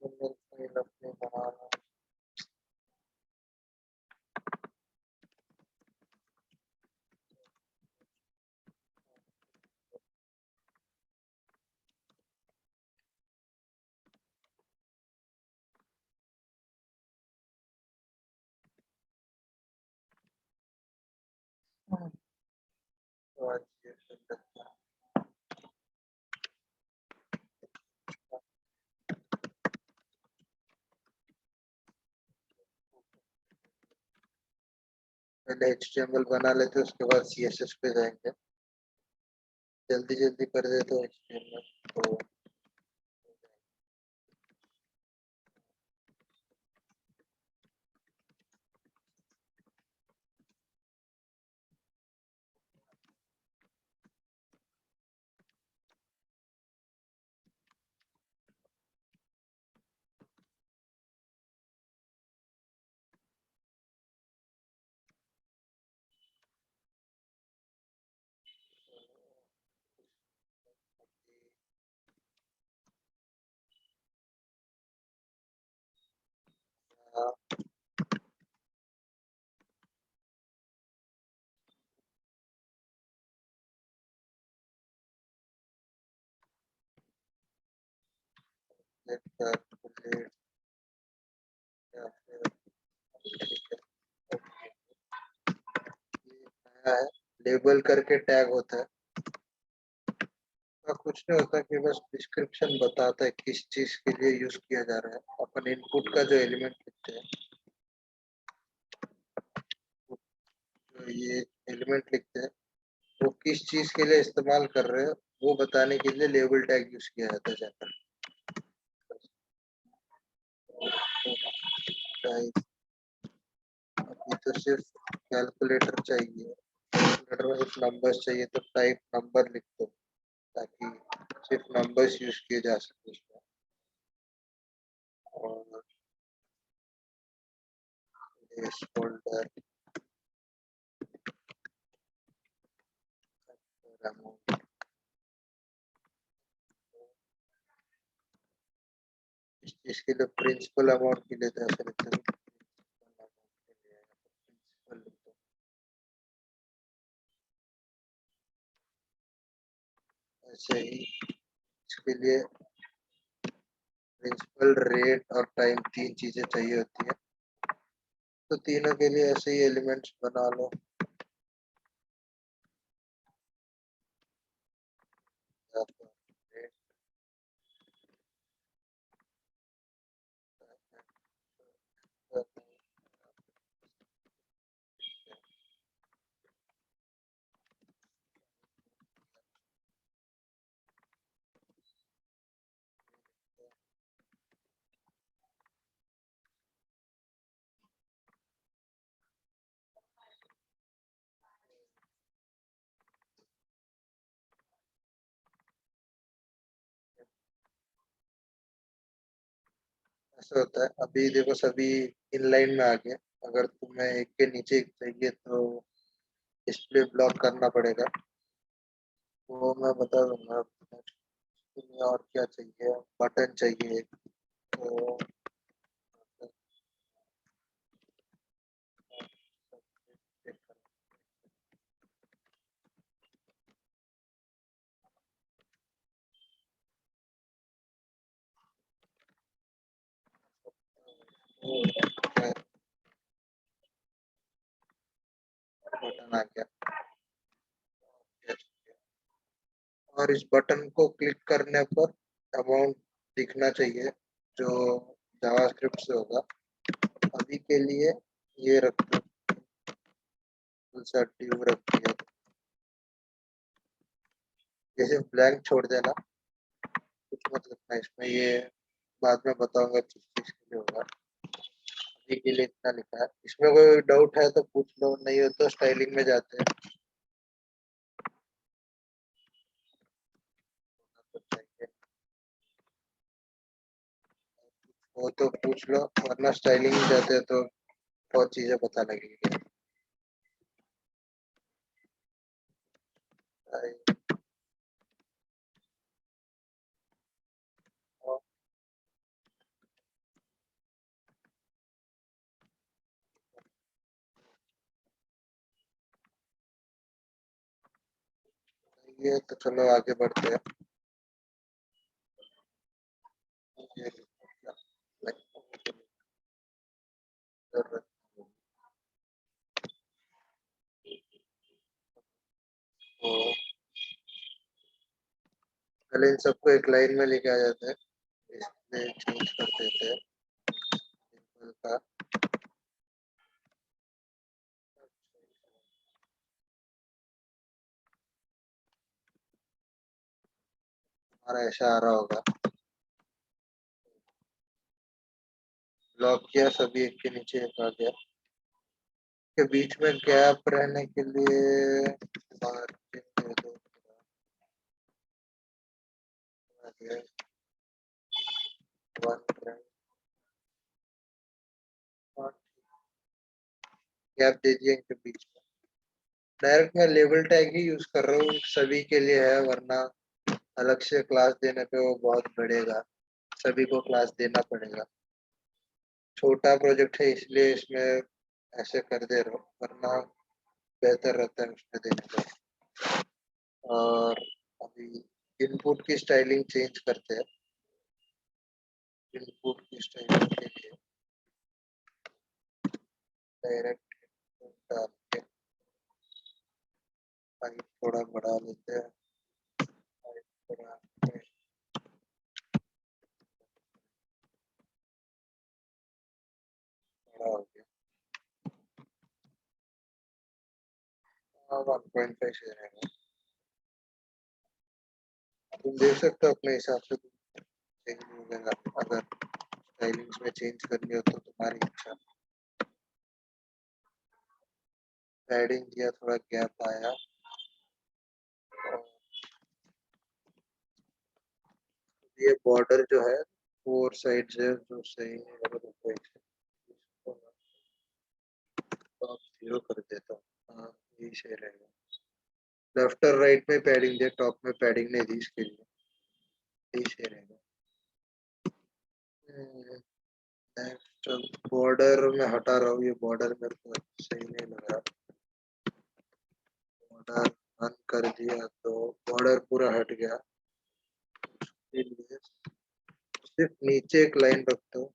Single file अपने बनाना। तो आज ये फिर लगता है। पहले HTML बना लेते उसके बाद CSS पे जाएंगे। जल्दी जल्दी कर दे तो HTML तो कैलकुलेट या फिर नया है लेबल करके टैग होता है। कुछ नहीं होता कि बस डिस्क्रिप्शन बताता है किस चीज के लिए यूज किया जा रहा है। अपन इनपुट का जो एलिमेंट लिखते हैं, जो ये एलिमेंट लिखते हैं वो किस चीज के लिए इस्तेमाल कर रहे हैं वो बताने के लिए लेबल टैग यूज किया जाता है जाकर। अभी तो सिर्फ कैलकुलेटर चाहिए। कैलकुलेटर में सिर्फ नंबर्स चाहिए तो टाइप नंबर लिख दो ताकि सिर्फ नंबर्स यूज किए जा सके उसमें। और इस फोल्डर इस चीज के लिए प्रिंसिपल अमाउंट के लिए तो ऐसा लिखते हैं प्रिंसिपल लिख दो। ऐसे ही इसके लिए प्रिंसिपल रेट और टाइम तीन चीजें चाहिए होती है तो तीनों के लिए ऐसे ही एलिमेंट्स बना लो। ऐसा होता है अभी देखो सभी इनलाइन में आ गए। अगर तुम्हें एक के नीचे एक चाहिए तो डिस्प्ले ब्लॉक करना पड़ेगा। वो मैं बता दूंगा। तुम्हें और क्या चाहिए, बटन चाहिए तो बटन आ गया। और इस बटन को क्लिक करने पर अमाउंट दिखना चाहिए जो जावास्क्रिप्ट से होगा। अभी के लिए ये रख दो, ड्यू रख दिया। जैसे ब्लैंक छोड़ देना, कुछ मत लिखना इसमें। ये बाद में बताऊंगा किस चीज के लिए होगा। अभी के लिए इतना लिखा है। इसमें कोई डाउट है तो पूछ लो, नहीं हो तो स्टाइलिंग में जाते हैं। वो तो पूछ लो, वरना स्टाइलिंग में जाते हैं तो बहुत चीजें पता लगेगी। ये तो चलो आगे बढ़ते हैं। ये जरूरत तो पहले इन सबको एक लाइन में लेके आ जाते हैं, इसमें चेंज कर देते हैं सिंपल का। हमारा ऐसा आ रहा होगा, लॉक किया, सभी एक के नीचे एक आ गया। के बीच में गैप रहने के लिए मार्जिन दे दो, गैप दे दिया इनके बीच में। डायरेक्ट मैं लेबल टैग ही यूज कर रहा हूँ, सभी के लिए है, वरना अलग से क्लास देने पे वो बहुत बढ़ेगा, सभी को क्लास देना पड़ेगा। छोटा प्रोजेक्ट है इसलिए इसमें ऐसे कर दे रहा हूँ, वरना बेहतर रहता है उसमें देने का। और अभी इनपुट की स्टाइलिंग चेंज करते हैं। इनपुट की स्टाइलिंग के लिए डायरेक्ट डाल के हाइट थोड़ा बढ़ा लेते हैं, हाइट थोड़ा बड़ा हो गया। 1.5 से रहेगा, तुम देख सकते हो अपने हिसाब से, चेंज हो जाएगा। अगर स्टाइलिंग्स में चेंज करनी हो तो तुम्हारी इच्छा। पैडिंग दिया, थोड़ा गैप आया, और ये बॉर्डर जो है 4 साइड से जो सही नहीं लग रहा है, इसको टॉप 0 कर देता हूँ। हाँ, यही सही रहेगा। लेफ्ट और राइट में पैडिंग दिया, टॉप में पैडिंग नहीं दी, इसके लिए यही सही रहेगा। नेक्स्ट बॉर्डर में हटा रहा हूँ, ये बॉर्डर मेरे को सही नहीं लग रहा। बॉर्डर बंद कर दिया तो बॉर्डर पूरा हट गया, इसलिए सिर्फ नीचे एक लाइन रखता हूँ।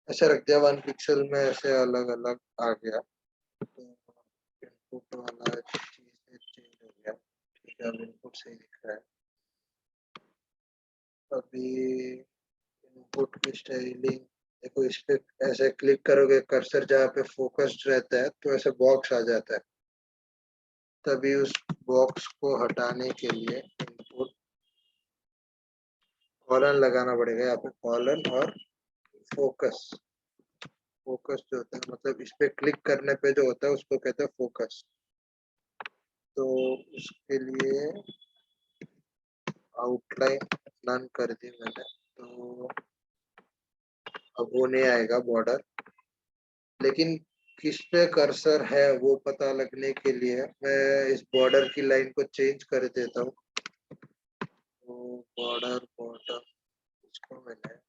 ऐसे रख दिया, 1 पिक्सल में ऐसे अलग अलग आ गया, तो इनपुट वाला चीज चेंज हो गया। ठीक है, अब इनपुट सही दिख रहा है। अभी इनपुट की स्टाइलिंग देखो, इस पे ऐसे क्लिक करोगे, कर्सर जहाँ पे फोकस्ड रहता है तो ऐसे बॉक्स आ जाता है। तभी उस बॉक्स को हटाने के लिए इनपुट कॉलन लगाना पड़ेगा, यहाँ पे कॉलन और फोकस। फोकस जो होता है, मतलब इस पे क्लिक करने पे जो होता है उसको कहते हैं फोकस। तो उसके लिए आउटलाइन नन कर दी मैंने, तो अब वो नहीं आएगा बॉर्डर, लेकिन किस पे कर्सर है वो पता लगने के लिए मैं इस बॉर्डर की लाइन को चेंज कर देता हूँ। तो बॉर्डर बॉर्डर इसको मैंने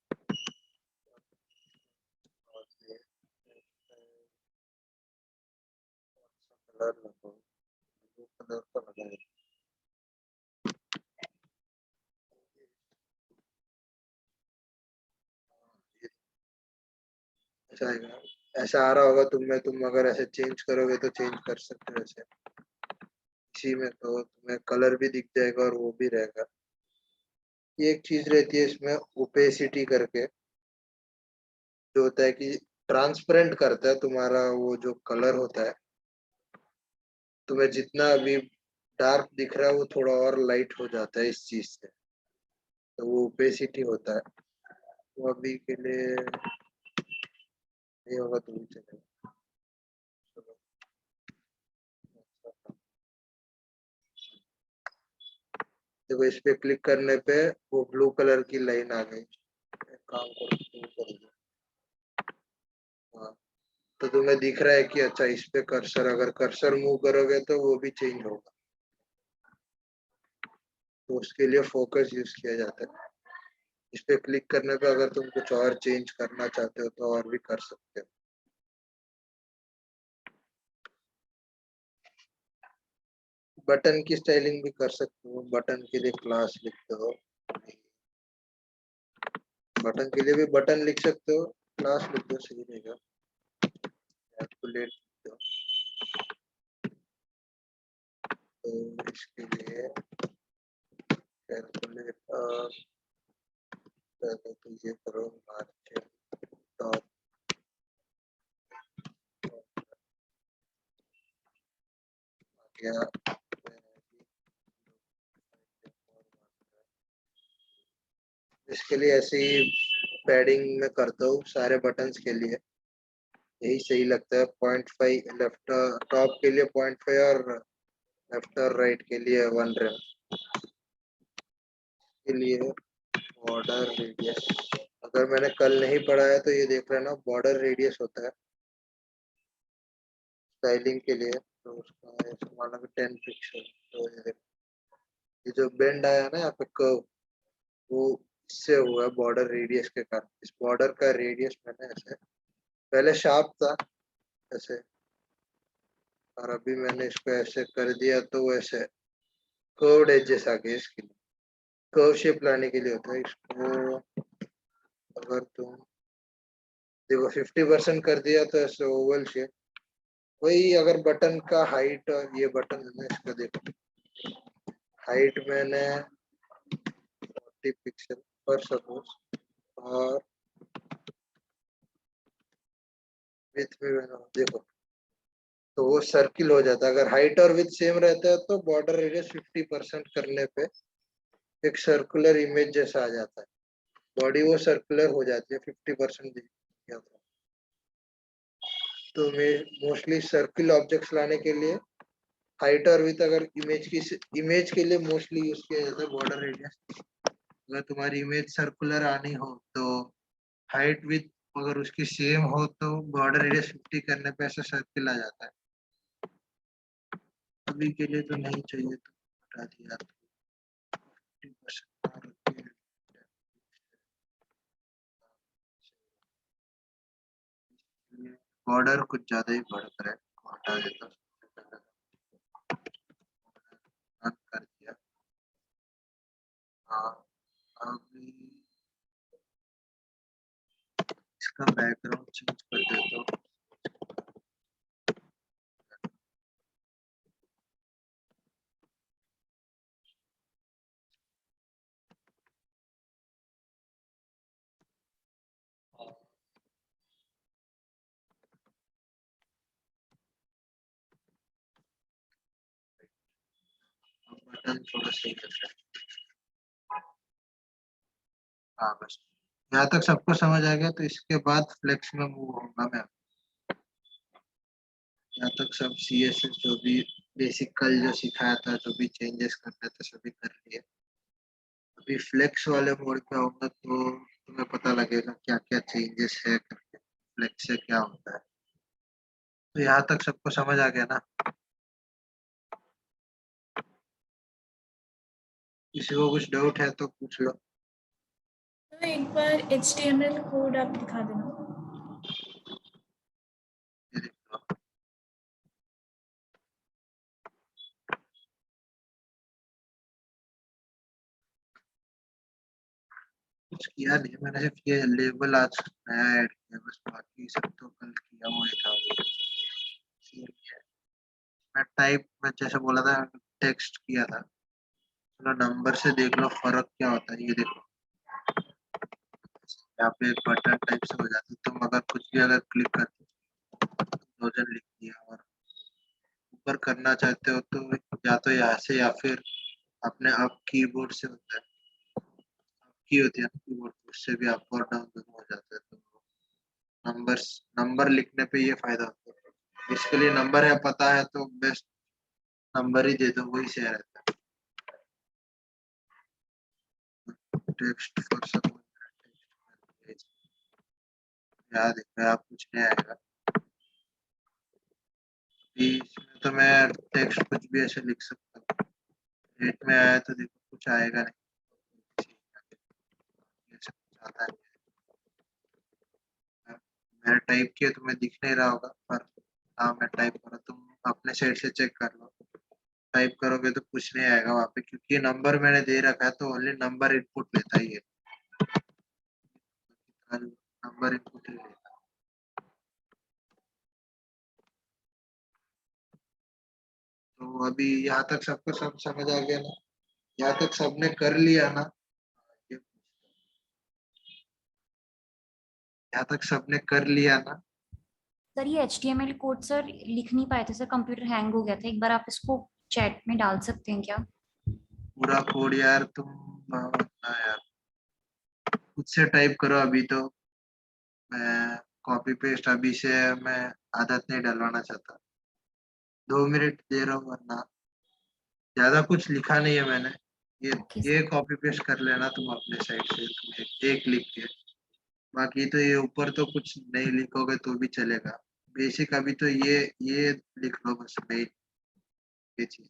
कलर लगाऊं, ब्लू कलर का लगाया। ऐसा आएगा, ऐसा आ रहा होगा तुम में, तुम अगर ऐसे चेंज करोगे तो चेंज कर सकते हो ऐसे। इसी में तो तुम्हें कलर भी दिख जाएगा और वो भी रहेगा। ये एक चीज रहती है इसमें, ओपेसिटी करके, जो होता है कि ट्रांसपेरेंट करता है तुम्हारा वो जो कलर होता है। तुम्हें जितना अभी डार्क दिख रहा है वो थोड़ा और लाइट हो जाता है इस चीज से, तो वो ओपेसिटी होता है। वो अभी के लिए नहीं होगा तो भी चलेगा। चलो, देखो इस पे क्लिक करने पे वो ब्लू कलर की लाइन आ गई। एक काम करो, शुरू कर दो। हाँ, तो तुम्हें दिख रहा है कि अच्छा, इस पे कर्सर, अगर कर्सर मूव करोगे तो वो भी चेंज होगा। तो उसके लिए फोकस यूज किया जाता है। इस पे क्लिक करने पे अगर तुम कुछ और चेंज करना चाहते हो तो और भी कर सकते हो। बटन की स्टाइलिंग भी कर सकते हो, बटन के लिए क्लास लिखते हो, बटन के लिए भी बटन लिख सकते हो, क्लास लिख दो सही रहेगा। कैलकुलेट लिख दो, तो इसके लिए कैलकुलेट पहले तो ये करो मार्जिन टॉप गया। इसके लिए ऐसे ही पैडिंग में करता हूँ सारे बटन्स के लिए, यही सही लगता है। 0.5 लेफ्ट टॉप के लिए 0.5 और लेफ्ट और राइट के लिए 1 रेम के लिए। बॉर्डर रेडियस अगर मैंने कल नहीं पढ़ा है तो ये देख लेना, बॉर्डर रेडियस होता है स्टाइलिंग के लिए, तो उसका ऐसे माना कि 10 पिक्सल। तो ये जो बेंड आया ना यहाँ पे कर्व, वो इससे हुआ है बॉर्डर रेडियस के कारण। इस बॉर्डर का रेडियस मैंने ऐसे, पहले शार्प था ऐसे, और अभी मैंने इसको ऐसे कर दिया तो वो ऐसे कर्व्ड एजेस आ गए। इसके लिए कर्व शेप लाने के लिए होता है इसको। अगर तुम देखो 50% कर दिया तो ऐसे ओवल शेप। वही अगर बटन का हाइट, और ये बटन है ना इसका, देखो हाइट मैंने 40 पिक्सल पर सपोज, और विथ भी मैंने देखो, तो वो सर्किल हो जाता है। अगर हाइट और विथ सेम रहता है तो बॉर्डर रेडियस 50% करने पे एक सर्कुलर इमेज जैसा आ जाता है, बॉडी वो सर्कुलर हो जाती है 50% दिया था। तो मैं मोस्टली सर्किल ऑब्जेक्ट्स लाने के लिए हाइट और विथ, अगर इमेज के लिए मोस्टली यूज किया जाता है बॉर्डर रेडियस। अगर तुम्हारी इमेज सर्कुलर आनी हो तो हाइट विथ अगर उसकी सेम हो तो बॉर्डर रेडियस 50 करने पे ऐसा सर्किल आ जाता है। अभी के लिए तो नहीं चाहिए तो हटा दिया, 50% बॉर्डर कुछ ज्यादा ही बढ़ रहा है, हटा देता हूँ। कर दिया। हाँ, अभी इसका बैकग्राउंड चेंज कर देता हूँ। बटन थोड़ा सही लग रहा है। हाँ बस, यहाँ तक सबको समझ आ गया, तो इसके बाद फ्लेक्स में मूव होगा मैं। यहाँ तक सब CSS जो भी बेसिक कल जो सिखाया था, जो भी चेंजेस करने थे सभी कर लिए। अभी फ्लेक्स वाले मोड पे आऊंगा तो तुम्हें पता लगेगा क्या क्या चेंजेस है करके, फ्लेक्स से क्या होता है। तो यहाँ तक सबको समझ आ गया ना? किसी को कुछ डाउट है तो पूछ लो। तो एक बार HTML कोड आप दिखा देना। ये देखो, कुछ किया नहीं मैंने, सिर्फ ये लेबल आज नया ऐड किया बस, बाकी सब तो कल किया हुआ ही था। सेम किया है। मैं टाइप में जैसे बोला था, टेक्स्ट किया था। चलो नंबर से देख लो फर्क क्या होता है, ये देखो यहाँ पे एक बटन टाइप से हो जाता है। तुम अगर कुछ भी अगर क्लिक करते हो, 2000 लिख दिया और ऊपर करना चाहते हो तो या तो यहाँ से या फिर अपने आप कीबोर्ड से होता है, की होती है ना कीबोर्ड, उससे भी अप और डाउन दोनों हो जाता है। तो नंबर लिखने पे ये फायदा होता है। इसके लिए नंबर है पता है तो बेस्ट, नंबर ही दे दो, वही सही रहता है। टेक्स्ट फॉर सपोज, याद देखो आप कुछ नहीं आएगा। इसमें तो मैं टेक्स्ट कुछ भी ऐसे लिख सकता हूँ। रेट में आया तो देखो कुछ कुछ आएगा नहीं, ये सब कुछ आता है। मैंने टाइप किया तुम्हें दिख नहीं रहा होगा, पर हाँ मैं टाइप करा, तुम अपने साइड से चेक कर लो। टाइप करोगे तो कुछ नहीं आएगा वहाँ पे, क्योंकि नंबर मैंने दे रखा है तो ओनली नंबर इनपुट लेता ही है, नंबर इनपुट ही लेता है। तो अभी यहाँ तक सबको सब समझ आ गया ना? यहाँ तक सबने कर लिया ना? ये- यहाँ तक सबने कर लिया ना? सर ये HTML कोड सर लिख नहीं पाए थे सर, कंप्यूटर हैंग हो गया था। एक बार आप इसको चैट में डाल सकते हैं क्या? पूरा कोड यार तुम ना यार, खुद से टाइप करो अभी तो। मैं कॉपी पेस्ट अभी से मैं आदत नहीं डलवाना चाहता। 2 मिनट दे रहा हूँ, वरना ज्यादा कुछ लिखा नहीं है मैंने। ये ओके ये सर। कॉपी पेस्ट कर लेना तुम अपने साइड से, तुम एक लिख के। बाकी तो ये ऊपर तो कुछ नहीं लिखोगे तो भी चलेगा। बेसिक अभी तो ये लिख लो बस, मेन ये चीज।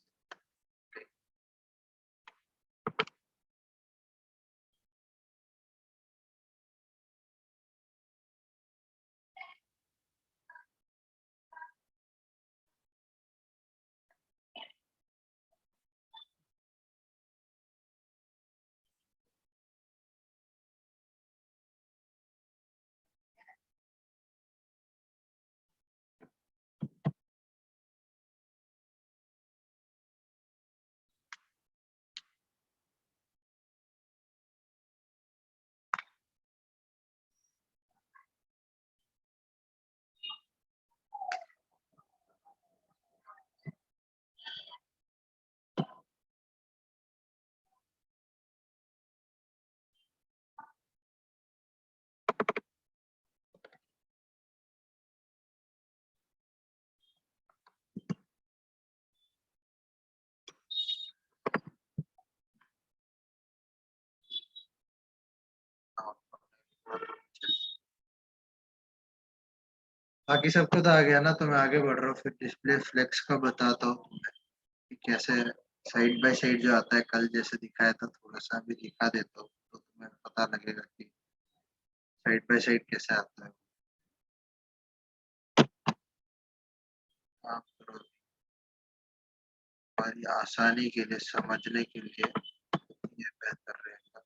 हाँ, बाकी सबको तो आ गया ना, तो मैं आगे बढ़ रहा हूँ। फिर डिस्प्ले फ्लेक्स का बताता हूँ तुम्हें कि कैसे साइड बाय साइड जो आता है, कल जैसे दिखाया था थोड़ा सा अभी दिखा देता हूँ, तो तुम्हें पता लगेगा कि साइड बाय साइड कैसे आता है। आप करो, हमारी आसानी के लिए, समझने के लिए ये बेहतर रहेगा।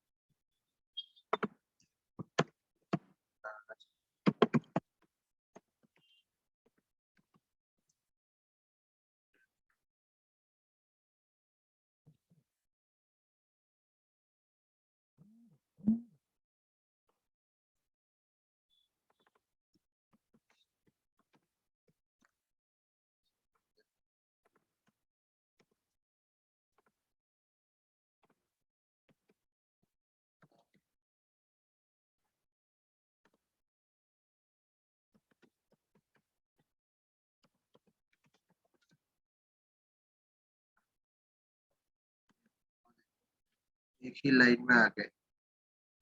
एक ही लाइन में आ गए।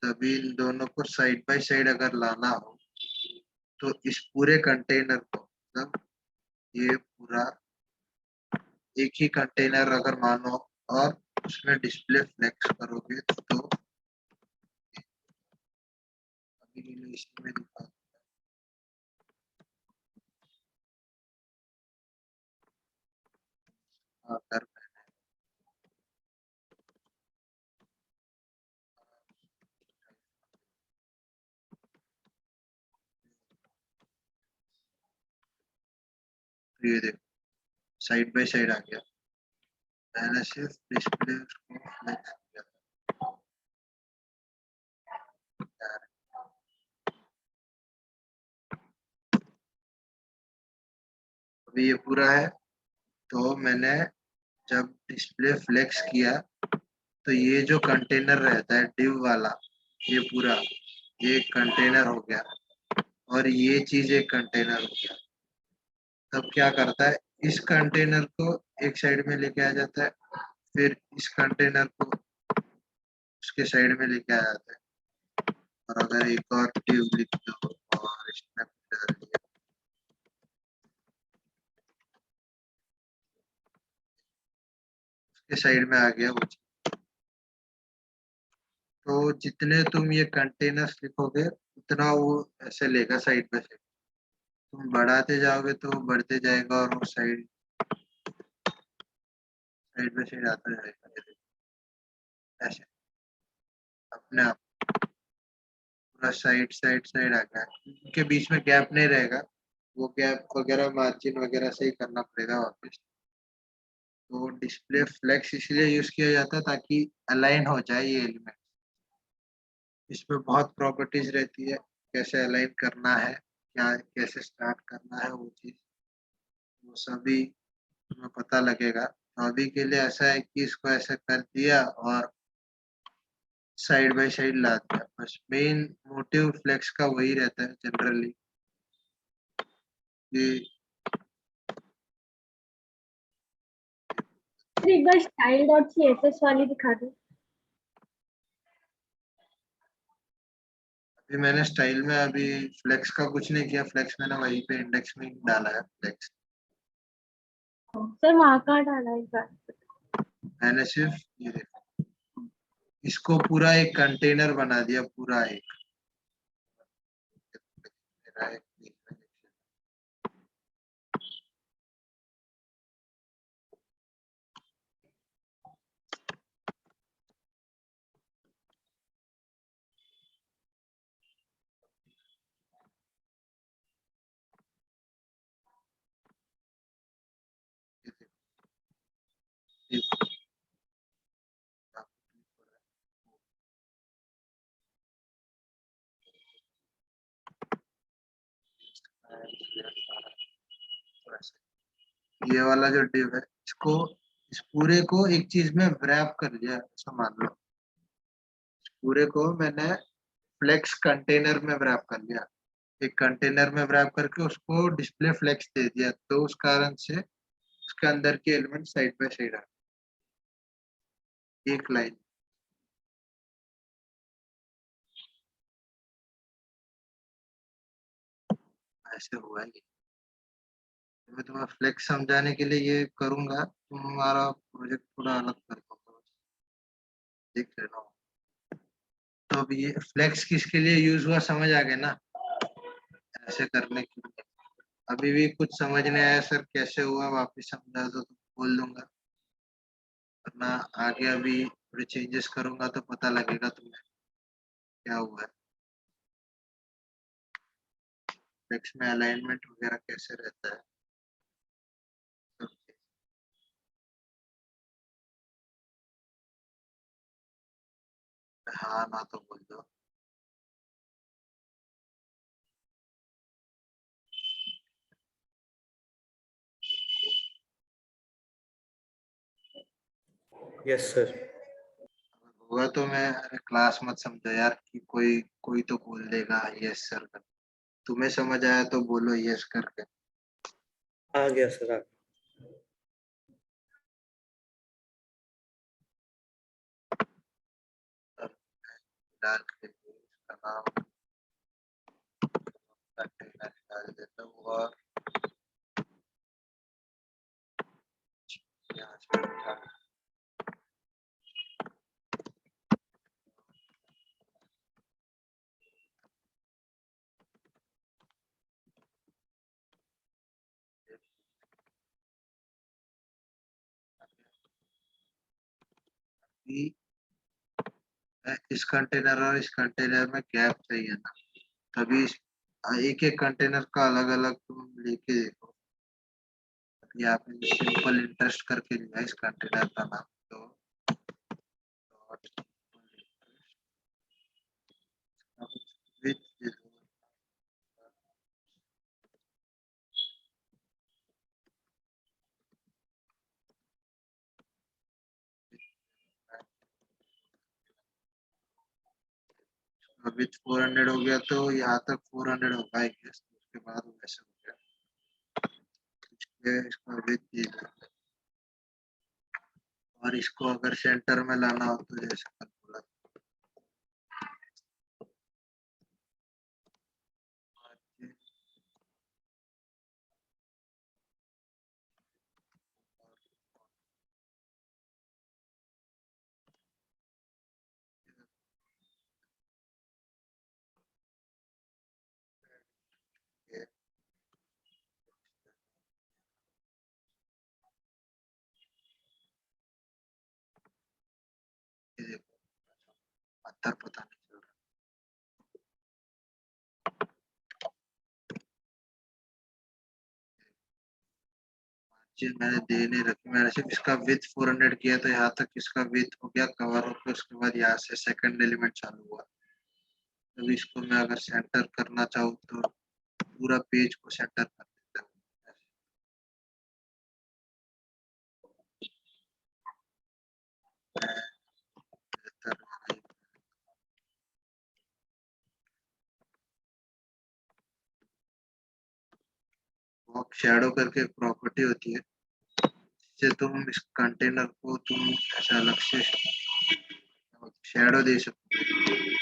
तभी इन दोनों को साइड बाय साइड अगर लाना हो, तो इस पूरे कंटेनर को, मतलब ये पूरा एक ही कंटेनर अगर मानो, और उसमें डिस्प्ले फ्लेक्स करोगे तो अभी के लिए इसी में दिखा। हाँ, कर तो ये देखो साइड बाय साइड आ गया। मैंने सिर्फ डिस्प्ले को फ्लेक्स किया था। अभी ये पूरा है, तो मैंने जब डिस्प्ले फ्लेक्स किया, तो ये जो कंटेनर रहता है डिव वाला, ये पूरा ये कंटेनर हो गया, और ये चीज एक कंटेनर हो गया। तब क्या करता है, इस कंटेनर को एक साइड में लेके आ जाता है, फिर इस कंटेनर को उसके साइड में लेके आ जाता है। और अगर एक और ट्यूब लिख दो और इसमें डाल दिया, उसके साइड में आ गया वो चीज। तो जितने तुम ये कंटेनर्स लिखोगे उतना वो ऐसे लेगा साइड बाय साइड। तुम बढ़ाते जाओगे तो वो बढ़ते जाएगा और वो साइड साइड बाय साइड आता जाएगा, ये देखो, ऐसे अपने आप पूरा साइड साइड साइड आ गया। उनके बीच में गैप नहीं रहेगा, वो गैप वगैरह मार्जिन वगैरह से ही करना पड़ेगा वापस। तो डिस्प्ले फ्लेक्स इसलिए यूज किया जाता है ताकि अलाइन हो जाए ये एलिमेंट। इसमें बहुत प्रॉपर्टीज रहती है, कैसे अलाइन करना है, क्या कैसे स्टार्ट करना है, वो चीज वो सभी तुम्हें पता लगेगा। तो अभी के लिए ऐसा है कि इसको ऐसे कर दिया और साइड बाय साइड ला दिया, बस मेन मोटिव फ्लेक्स का वही रहता है जनरली कि फिर एक बार स्टाइल डॉट सीएसएस वाली दिखा दो। अभी मैंने स्टाइल में अभी फ्लेक्स का कुछ नहीं किया, फ्लेक्स मैंने वहीं पे इंडेक्स में ही डाला है फ्लेक्स। सर वहाँ कहाँ डाला है इस बार? मैंने सिर्फ ये देखो इसको पूरा एक कंटेनर बना दिया, पूरा एक मेरा एक ये देखो, ये वाला जो डिव है इसको इस पूरे को एक चीज में व्रैप कर दिया, ऐसा मान लो। इस पूरे को मैंने फ्लेक्स कंटेनर में व्रैप कर लिया, एक कंटेनर में व्रैप करके उसको डिस्प्ले फ्लेक्स दे दिया, तो उस कारण से उसके अंदर के एलिमेंट साइड बाय साइड आ एक लाइन। ऐसे हुआ है ये। मैं तुम्हें फ्लेक्स समझाने के लिए ये करूंगा, तुम्हारा प्रोजेक्ट थोड़ा अलग कर दूंगा, देख लेना। तो अब ये फ्लेक्स किसके लिए यूज हुआ समझ आ गया ना, ऐसे करने के लिए। अभी भी कुछ समझ नहीं आया सर कैसे हुआ, वापस समझा दो तो बोल दूंगा, वरना आगे अभी थोड़े चेंजेस करूंगा तो पता लगेगा तुम्हें क्या हुआ है। फ्लेक्स में अलाइनमेंट वगैरह कैसे रहता है सब चीज़। हाँ ना तो बोल दो। Yes sir. हुआ तो मैं, अरे क्लास मत समझो यार कि कोई कोई तो बोल देगा यस सर कर, तुम्हें समझ आया तो बोलो यस करके। आ गया सर, आ अब डाल के इसका नाम कंटेनर डाल देता हूँ और यहाँ से उठा कि इस कंटेनर और इस कंटेनर में गैप चाहिए ना, तभी एक एक कंटेनर का अलग अलग तुम लेके देखो। अभी आपने सिंपल इंटरेस्ट करके लिया इस कंटेनर का नाम, तो विथ विथ 400 हो गया, तो यहाँ तक 400 होगा आई गेस, उसके बाद वो ऐसे हो गया। इसका विथ और इसको अगर सेंटर में लाना हो तो जैसे कल बोला अंतर पता नहीं चल रहा। चीज मैंने दे नहीं रखी, मैंने सिर्फ इसका विथ 400 किया, तो यहाँ तक इसका विथ हो गया कवर होकर, उसके बाद यहाँ से सेकंड एलिमेंट चालू हुआ। अभी इसको मैं अगर सेंटर करना चाहूँ तो पूरा पेज को सेंटर कर देता हूँ। बॉक्स शैडो करके एक प्रॉपर्टी होती है, जिससे तुम इस कंटेनर को तुम ऐसा अलग से शैडो दे सकते हो।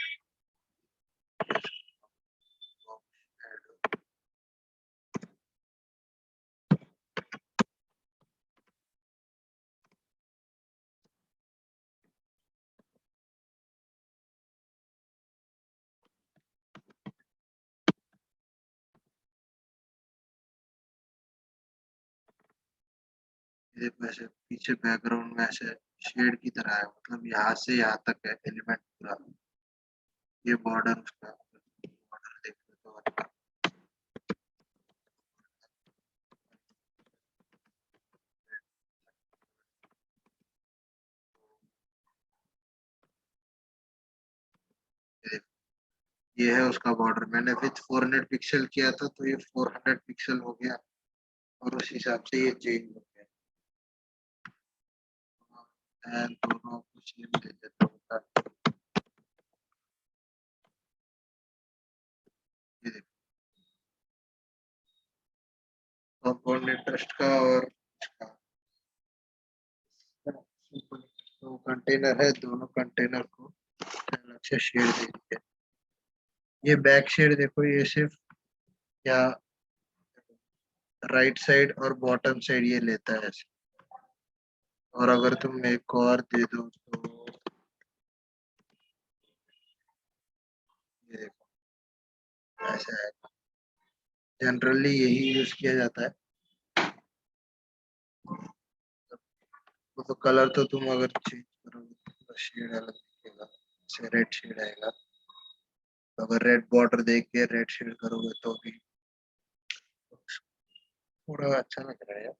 देखो ऐसे पीछे बैकग्राउंड में ऐसे शेड की तरह है, मतलब यहाँ से यहाँ तक है एलिमेंट पूरा। ये बॉर्डर उसका बॉर्डर देख लो तो अच्छा। ये है उसका बॉर्डर, मैंने विथ 400 पिक्सल किया था तो ये 400 पिक्सल हो गया, और उस हिसाब से ये चेंज हो गया। मैं दोनों को सेम दे देता हूँ ताकि ये देखो कंपाउंड इंटरेस्ट का और इसका तो कंटेनर है, दोनों कंटेनर को अलग से शेड दे दिया। ये बैक शेड देखो, ये सिर्फ या राइट साइड और बॉटम साइड ये लेता है ऐसे, और अगर तुम एक और दे दो तो ये देखो ऐसा है। जनरली यही यूज किया जाता है। वो तो कलर तो तुम अगर चेंज करोगे तो शेड अलग दिखेगा, जैसे रेड शेड आएगा, तो अगर रेड बॉर्डर देख के रेड शेड करोगे तो भी थोड़ा अच्छा लग रहा है यार।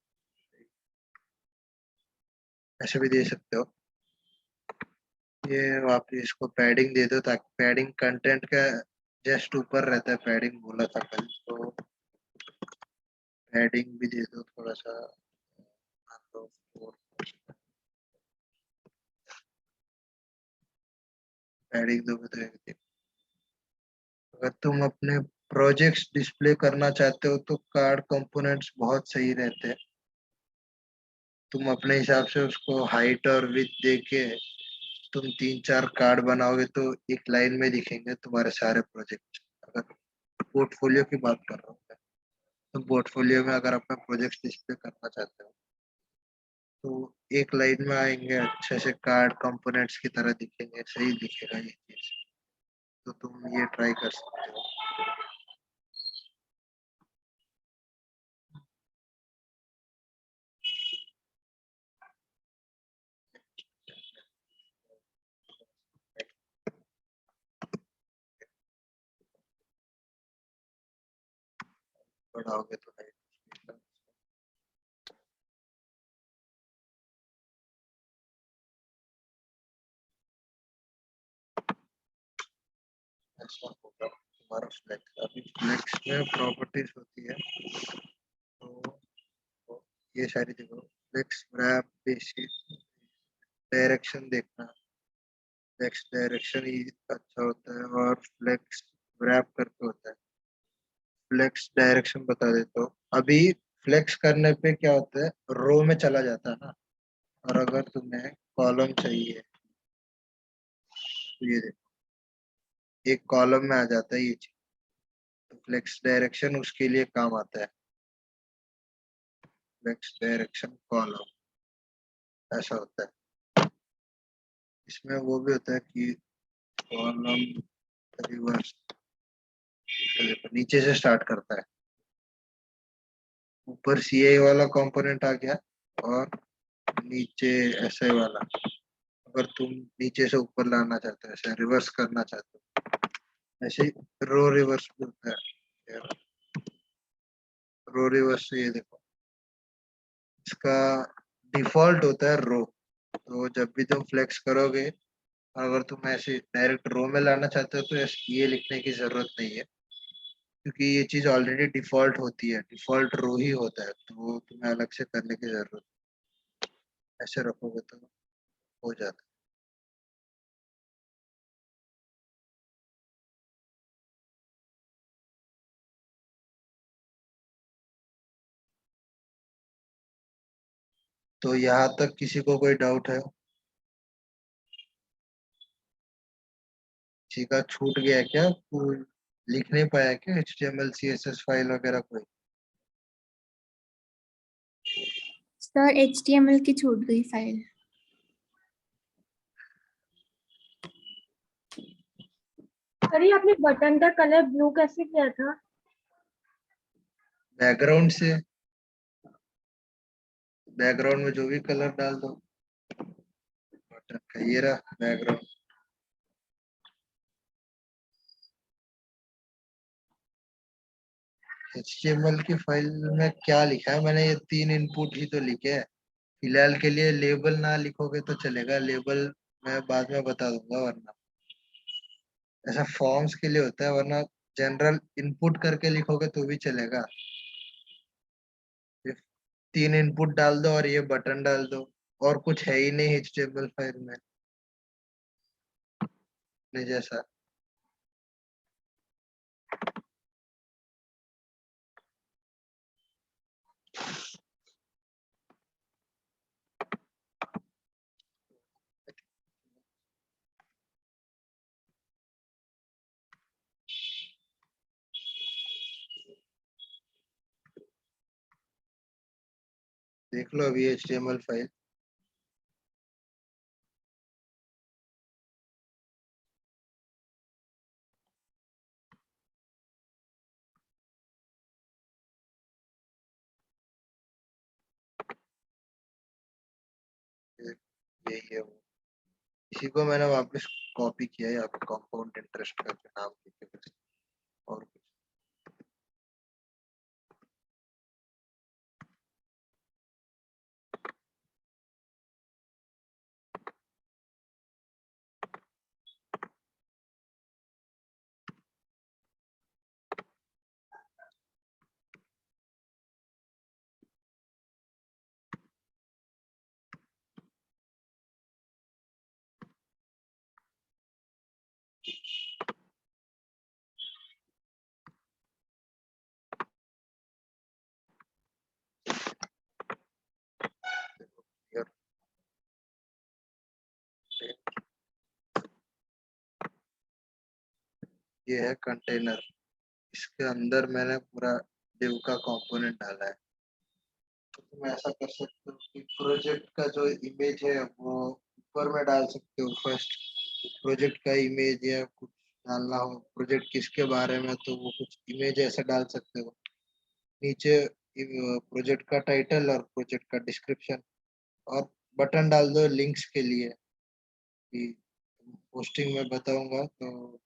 ऐसे भी दे सकते हो। ये वापस इसको पैडिंग दे दो, ताकि पैडिंग कंटेंट का जस्ट ऊपर रहता है, पैडिंग बोला था कल, तो पैडिंग भी दे दो थोड़ा सा। मान लो 4 पैडिंग दोगे तो अगर तुम अपने प्रोजेक्ट्स डिस्प्ले करना चाहते हो तो कार्ड कंपोनेंट्स बहुत सही रहते हैं। तुम अपने हिसाब से उसको हाइट और विड्थ देके तुम 3-4 कार्ड बनाओगे तो एक लाइन में दिखेंगे तुम्हारे सारे प्रोजेक्ट। अगर पोर्टफोलियो की बात कर रहा हूँ मैं, तुम पोर्टफोलियो में अगर अपना प्रोजेक्ट डिस्प्ले करना चाहते हो तो एक लाइन में आएंगे, अच्छे से कार्ड कंपोनेंट्स की तरह दिखेंगे, सही दिखेगा ये चीज। तो तुम ये ट्राई कर सकते हो। बढ़ाओगे तो नहीं, ऐसा होगा तुम्हारा फ्लेक्स। अभी फ्लेक्स में प्रॉपर्टीज होती है, तो ये सारी देखो, फ्लेक्स रैप बेसिक डायरेक्शन देखना, फ्लेक्स डायरेक्शन ही अच्छा होता है, और फ्लेक्स रैप करके होता है। फ्लेक्स डायरेक्शन बता देता हूँ अभी। फ्लेक्स करने पे क्या होता है, रो में चला जाता है ना, और अगर तुम्हें कॉलम चाहिए तो ये देखो एक कॉलम में आ जाता है ये चीज, तो फ्लेक्स डायरेक्शन उसके लिए काम आता है। फ्लेक्स डायरेक्शन कॉलम ऐसा होता है। इसमें वो भी होता है कि कॉलम रिवर्स, देखो नीचे से स्टार्ट करता है, ऊपर सी आई वाला कंपोनेंट आ गया और नीचे एस आई वाला, अगर तुम नीचे से ऊपर लाना चाहते हो, ऐसे रिवर्स करना चाहते हो, ऐसे रो रिवर्स बोलता है। रो रिवर्स ये देखो, इसका डिफॉल्ट होता है रो। तो जब भी तुम फ्लेक्स करोगे, अगर तुम ऐसे डायरेक्ट रो में लाना चाहते हो तो ये लिखने की जरूरत नहीं है, क्योंकि ये चीज ऑलरेडी डिफॉल्ट होती है, डिफॉल्ट रो ही होता है, तो तुम्हें अलग से करने की जरूरत। ऐसे रखोगे तो हो जाता है। तो यहाँ तक किसी को कोई डाउट है? किसी का छूट गया है क्या? कोई लिख नहीं पाया क्या HTML CSS फाइल वगैरह कोई? सर HTML की छूट गई फाइल। सर ये आपने बटन का कलर ब्लू कैसे किया था? बैकग्राउंड से, बैकग्राउंड में जो भी कलर डाल दो बटन का। ये रहा बैकग्राउंड। HTML की फाइल में क्या लिखा है मैंने? ये 3 इनपुट ही तो लिखे हैं फिलहाल के लिए। लेबल ना लिखोगे तो चलेगा, लेबल मैं बाद में बता दूंगा, वरना ऐसा फॉर्म्स के लिए होता है, वरना जनरल इनपुट करके लिखोगे तो भी चलेगा। सिर्फ 3 इनपुट डाल दो और ये बटन डाल दो, और कुछ है ही नहीं HTML फाइल में अपने जैसा। देख लो अभी HTML फाइल। यही है वो। इसी को मैंने वापस कॉपी किया है, यहाँ पे कंपाउंड इंटरेस्ट करके नाम लिखे बस, और कुछ। यार, ये है कंटेनर। इसके अंदर मैंने पूरा div का कंपोनेंट डाला है। तो तुम ऐसा कर सकते हो कि प्रोजेक्ट का जो इमेज है वो ऊपर में डाल सकते हो। फर्स्ट प्रोजेक्ट का इमेज या कुछ डालना हो, प्रोजेक्ट किसके बारे में, तो वो कुछ इमेज ऐसा डाल सकते हो। नीचे प्रोजेक्ट का टाइटल और प्रोजेक्ट का डिस्क्रिप्शन, और बटन डाल दो लिंक्स के लिए कि पोस्टिंग में बताऊंगा, तो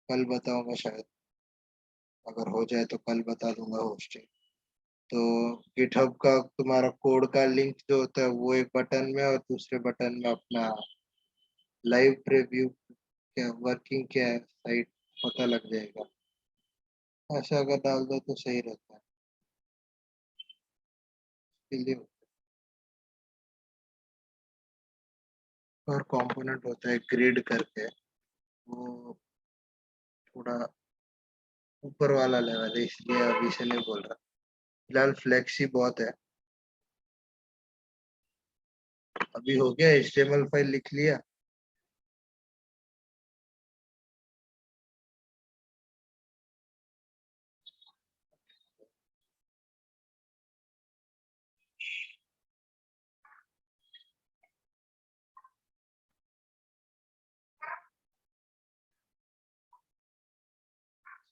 कल बताऊंगा शायद, अगर हो जाए तो कल बता दूंगा होस्टिंग। तो गिटहब का तुम्हारा कोड का लिंक जो होता है वो एक बटन में, और दूसरे बटन में अपना लाइव प्रीव्यू क्या वर्किंग क्या है साइट पता लग जाएगा। ऐसा अगर डाल दो तो सही रहता है। इसके लिए और कंपोनेंट होता है ग्रिड करके, वो थोड़ा ऊपर वाला लेवल है, इसलिए अभी से नहीं बोल रहा। फिलहाल फ्लेक्सी बहुत है। अभी हो गया, HTML फाइल लिख लिया।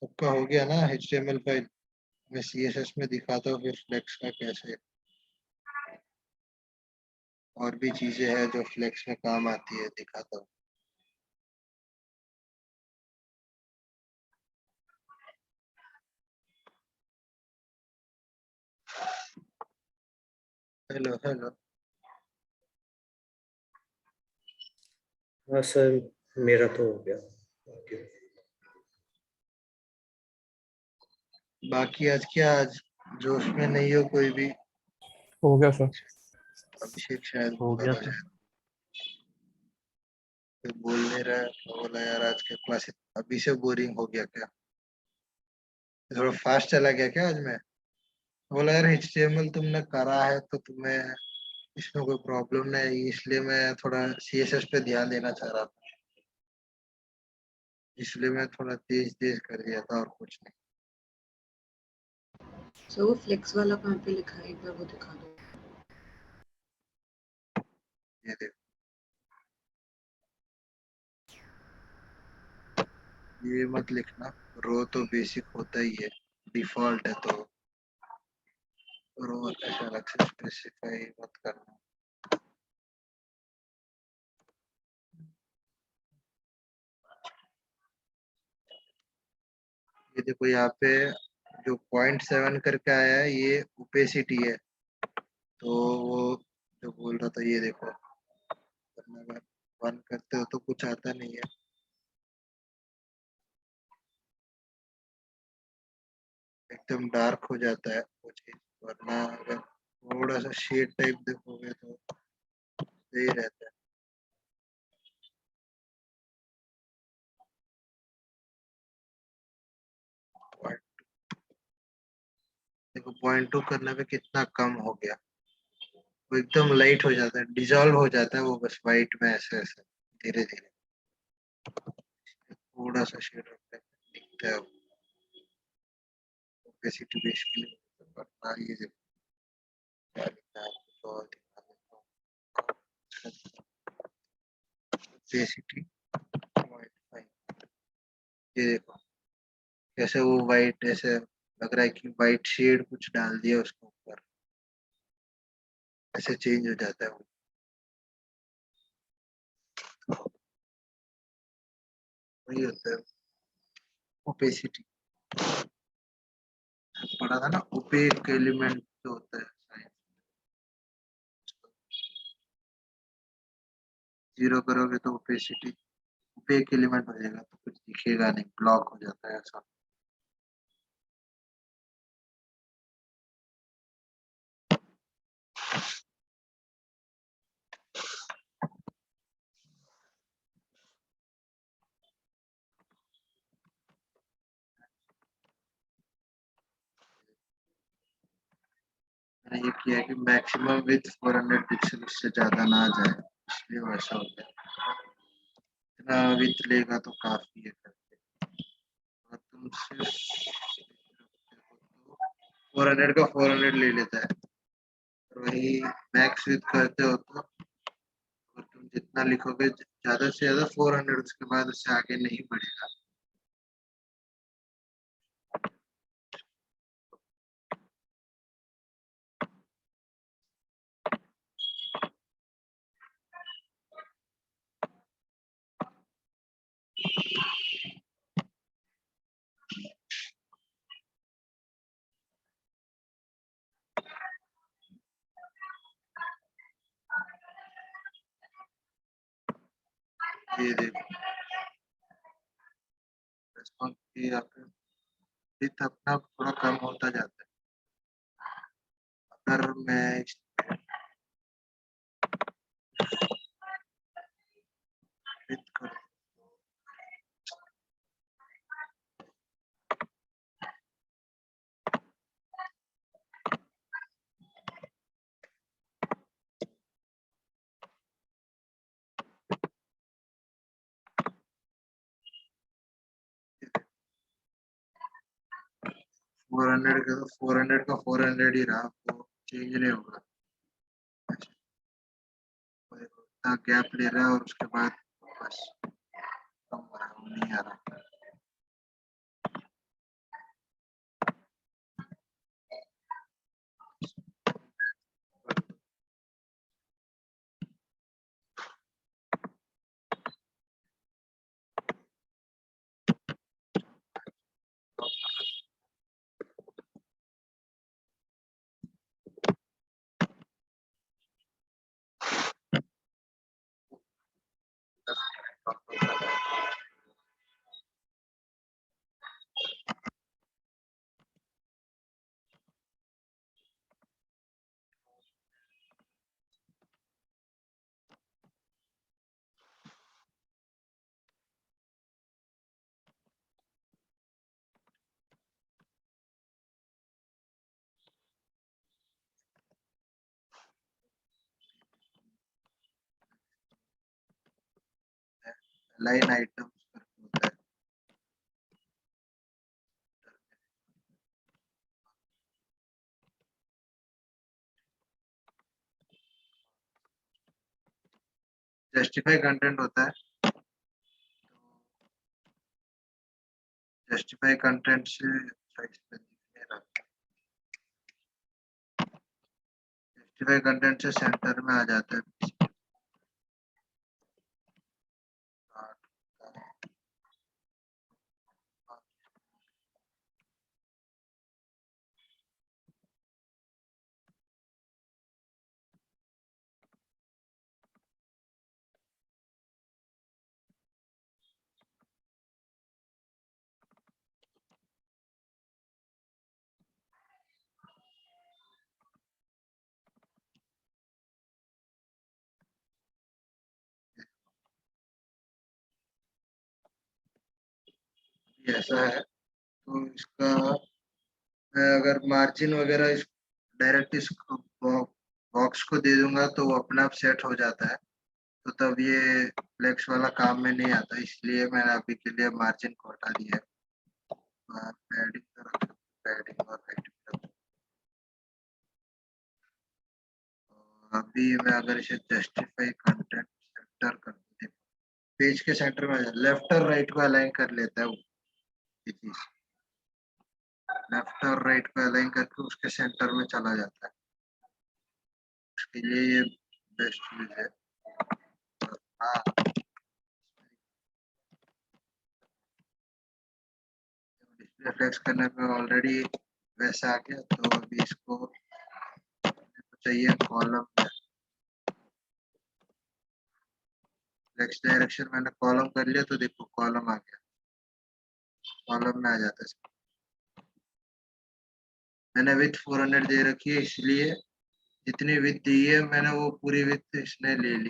सबका हो गया ना HTML फाइल? मैं CSS में दिखाता हूँ फिर फ्लेक्स का कैसे। और भी चीजें हैं जो फ्लेक्स में काम आती है, दिखाता हूँ। Hello hello. हाँ सर, मेरा तो हो गया। ओके। बाकी आज क्या, आज जोश में नहीं हो कोई भी? हो गया सर। अभिषेक शायद हो बोला गया था सर। शायद, कोई बोल नहीं रहा है, तो बोला यार आज के क्लास अभी से बोरिंग हो गया क्या, थोड़ा फास्ट चला गया क्या आज मैं? बोला यार HTML तुमने करा है तो तुम्हें इसमें कोई प्रॉब्लम नहीं, इसलिए मैं थोड़ा CSS पे ध्यान देना चाह रहा था, इसलिए मैं थोड़ा तेज तेज कर दिया था और कुछ नहीं। सो वो फ्लेक्स वाला कहाँ पे लिखा है, एक बार वो दिखा दो। ये देखो, ये मत लिखना, रो तो बेसिक होता ही है, डिफॉल्ट है, तो रो ऐसा अलग से स्पेसिफाई मत करना। ये देखो यहाँ पे जो 0.7 करके आया है ये ओपेसिटी है, तो वो जो बोल रहा था ये देखो, अगर वन करते हो तो कुछ आता नहीं है, एकदम डार्क हो जाता है वो चीज, वरना अगर थोड़ा सा शेड टाइप देखोगे तो सही रहता है। Point- देखो 0.2 करने पे कितना कम हो गया, वो एकदम लाइट हो जाता है, डिजॉल्व हो जाता है वो, बस वाइट में ऐसे ऐसे धीरे धीरे, थोड़ा सा शेड दिखता है, ओपेसिटी बेसिकली। वरना ये देखो क्या लिखा है, कुछ और दिखा देता हूँ। ओपेसिटी 0.5, ये देखो कैसे वो वाइट, ऐसे लग रहा है कि वाइट शेड कुछ डाल दिया उसके ऊपर, ऐसे चेंज हो जाता है वो, वही होता है ओपेसिटी। पढ़ा था ना, ओपेक एलिमेंट जो होता है साइंस, जीरो करोगे तो ओपेसिटी, ओपेक एलिमेंट हो जाएगा तो कुछ दिखेगा नहीं, ब्लॉक हो जाता है ऐसा। मैंने ये किया है कि मैक्सिमम विथ 400 पिक्सल, उससे ज्यादा ना जाए, इसलिए वैसा होता है, इतना विथ लेगा तो काफी है करके। अगर तुम सिर्फ 400 का 400 ले लेता है, और वही मैक्स विथ करते हो तो और तुम जितना लिखोगे ज्यादा से ज्यादा 400, उसके बाद उससे आगे नहीं बढ़ेगा। ये देखो रेस्पॉन्स भी यहाँ पे विथ अपना थोड़ा कम होता जाता है, अगर मैं विथ कर, फोर हंड्रेड का तो 400 का 400 ही रहा, वो चेंज नहीं होगा, इतना गैप ले रहा है और उसके बाद बस कम हो रहा है, वो नहीं आ रहा। लाइन आइटम्स करके होता है। जस्टिफाई कंटेंट होता है, जस्टिफाई कंटेंट से जस्टिफाई कंटेंट से सेंटर में आ जाता है। ये ऐसा है, तो इसका मैं अगर मार्जिन वगैरह इस डायरेक्ट इस बॉक्स को दे दूंगा तो वो अपने आप सेट हो जाता है, तो तब ये फ्लेक्स वाला काम में नहीं आता, इसलिए मैंने अभी के लिए मार्जिन को हटा दिया है। पैडिंग तो रख सकते, पैडिंग और हाइट भी रख सकते। और अभी मैं अगर इसे जस्टिफाई कंटेंट सेंटर कर दूं, पेज के सेंटर में लेफ्ट और राइट को अलाइन कर लेता है वो, लेफ्ट और राइट को अलाइन करके उसके सेंटर में चला जाता है, उसके लिए ये बेस्ट यूज है। हाँ, डिस्प्ले फ्लेक्स करने पे ऑलरेडी वैसा आ गया, तो अभी इसको चाहिए कॉलम में। फ्लेक्स डायरेक्शन मैंने कॉलम कर लिया, तो देखो कॉलम आ गया, कॉलम में आ जाता है। मैंने विथ 400 दे रखी है, इसलिए जितनी विथ दी है मैंने वो पूरी विथ इसने ले ली,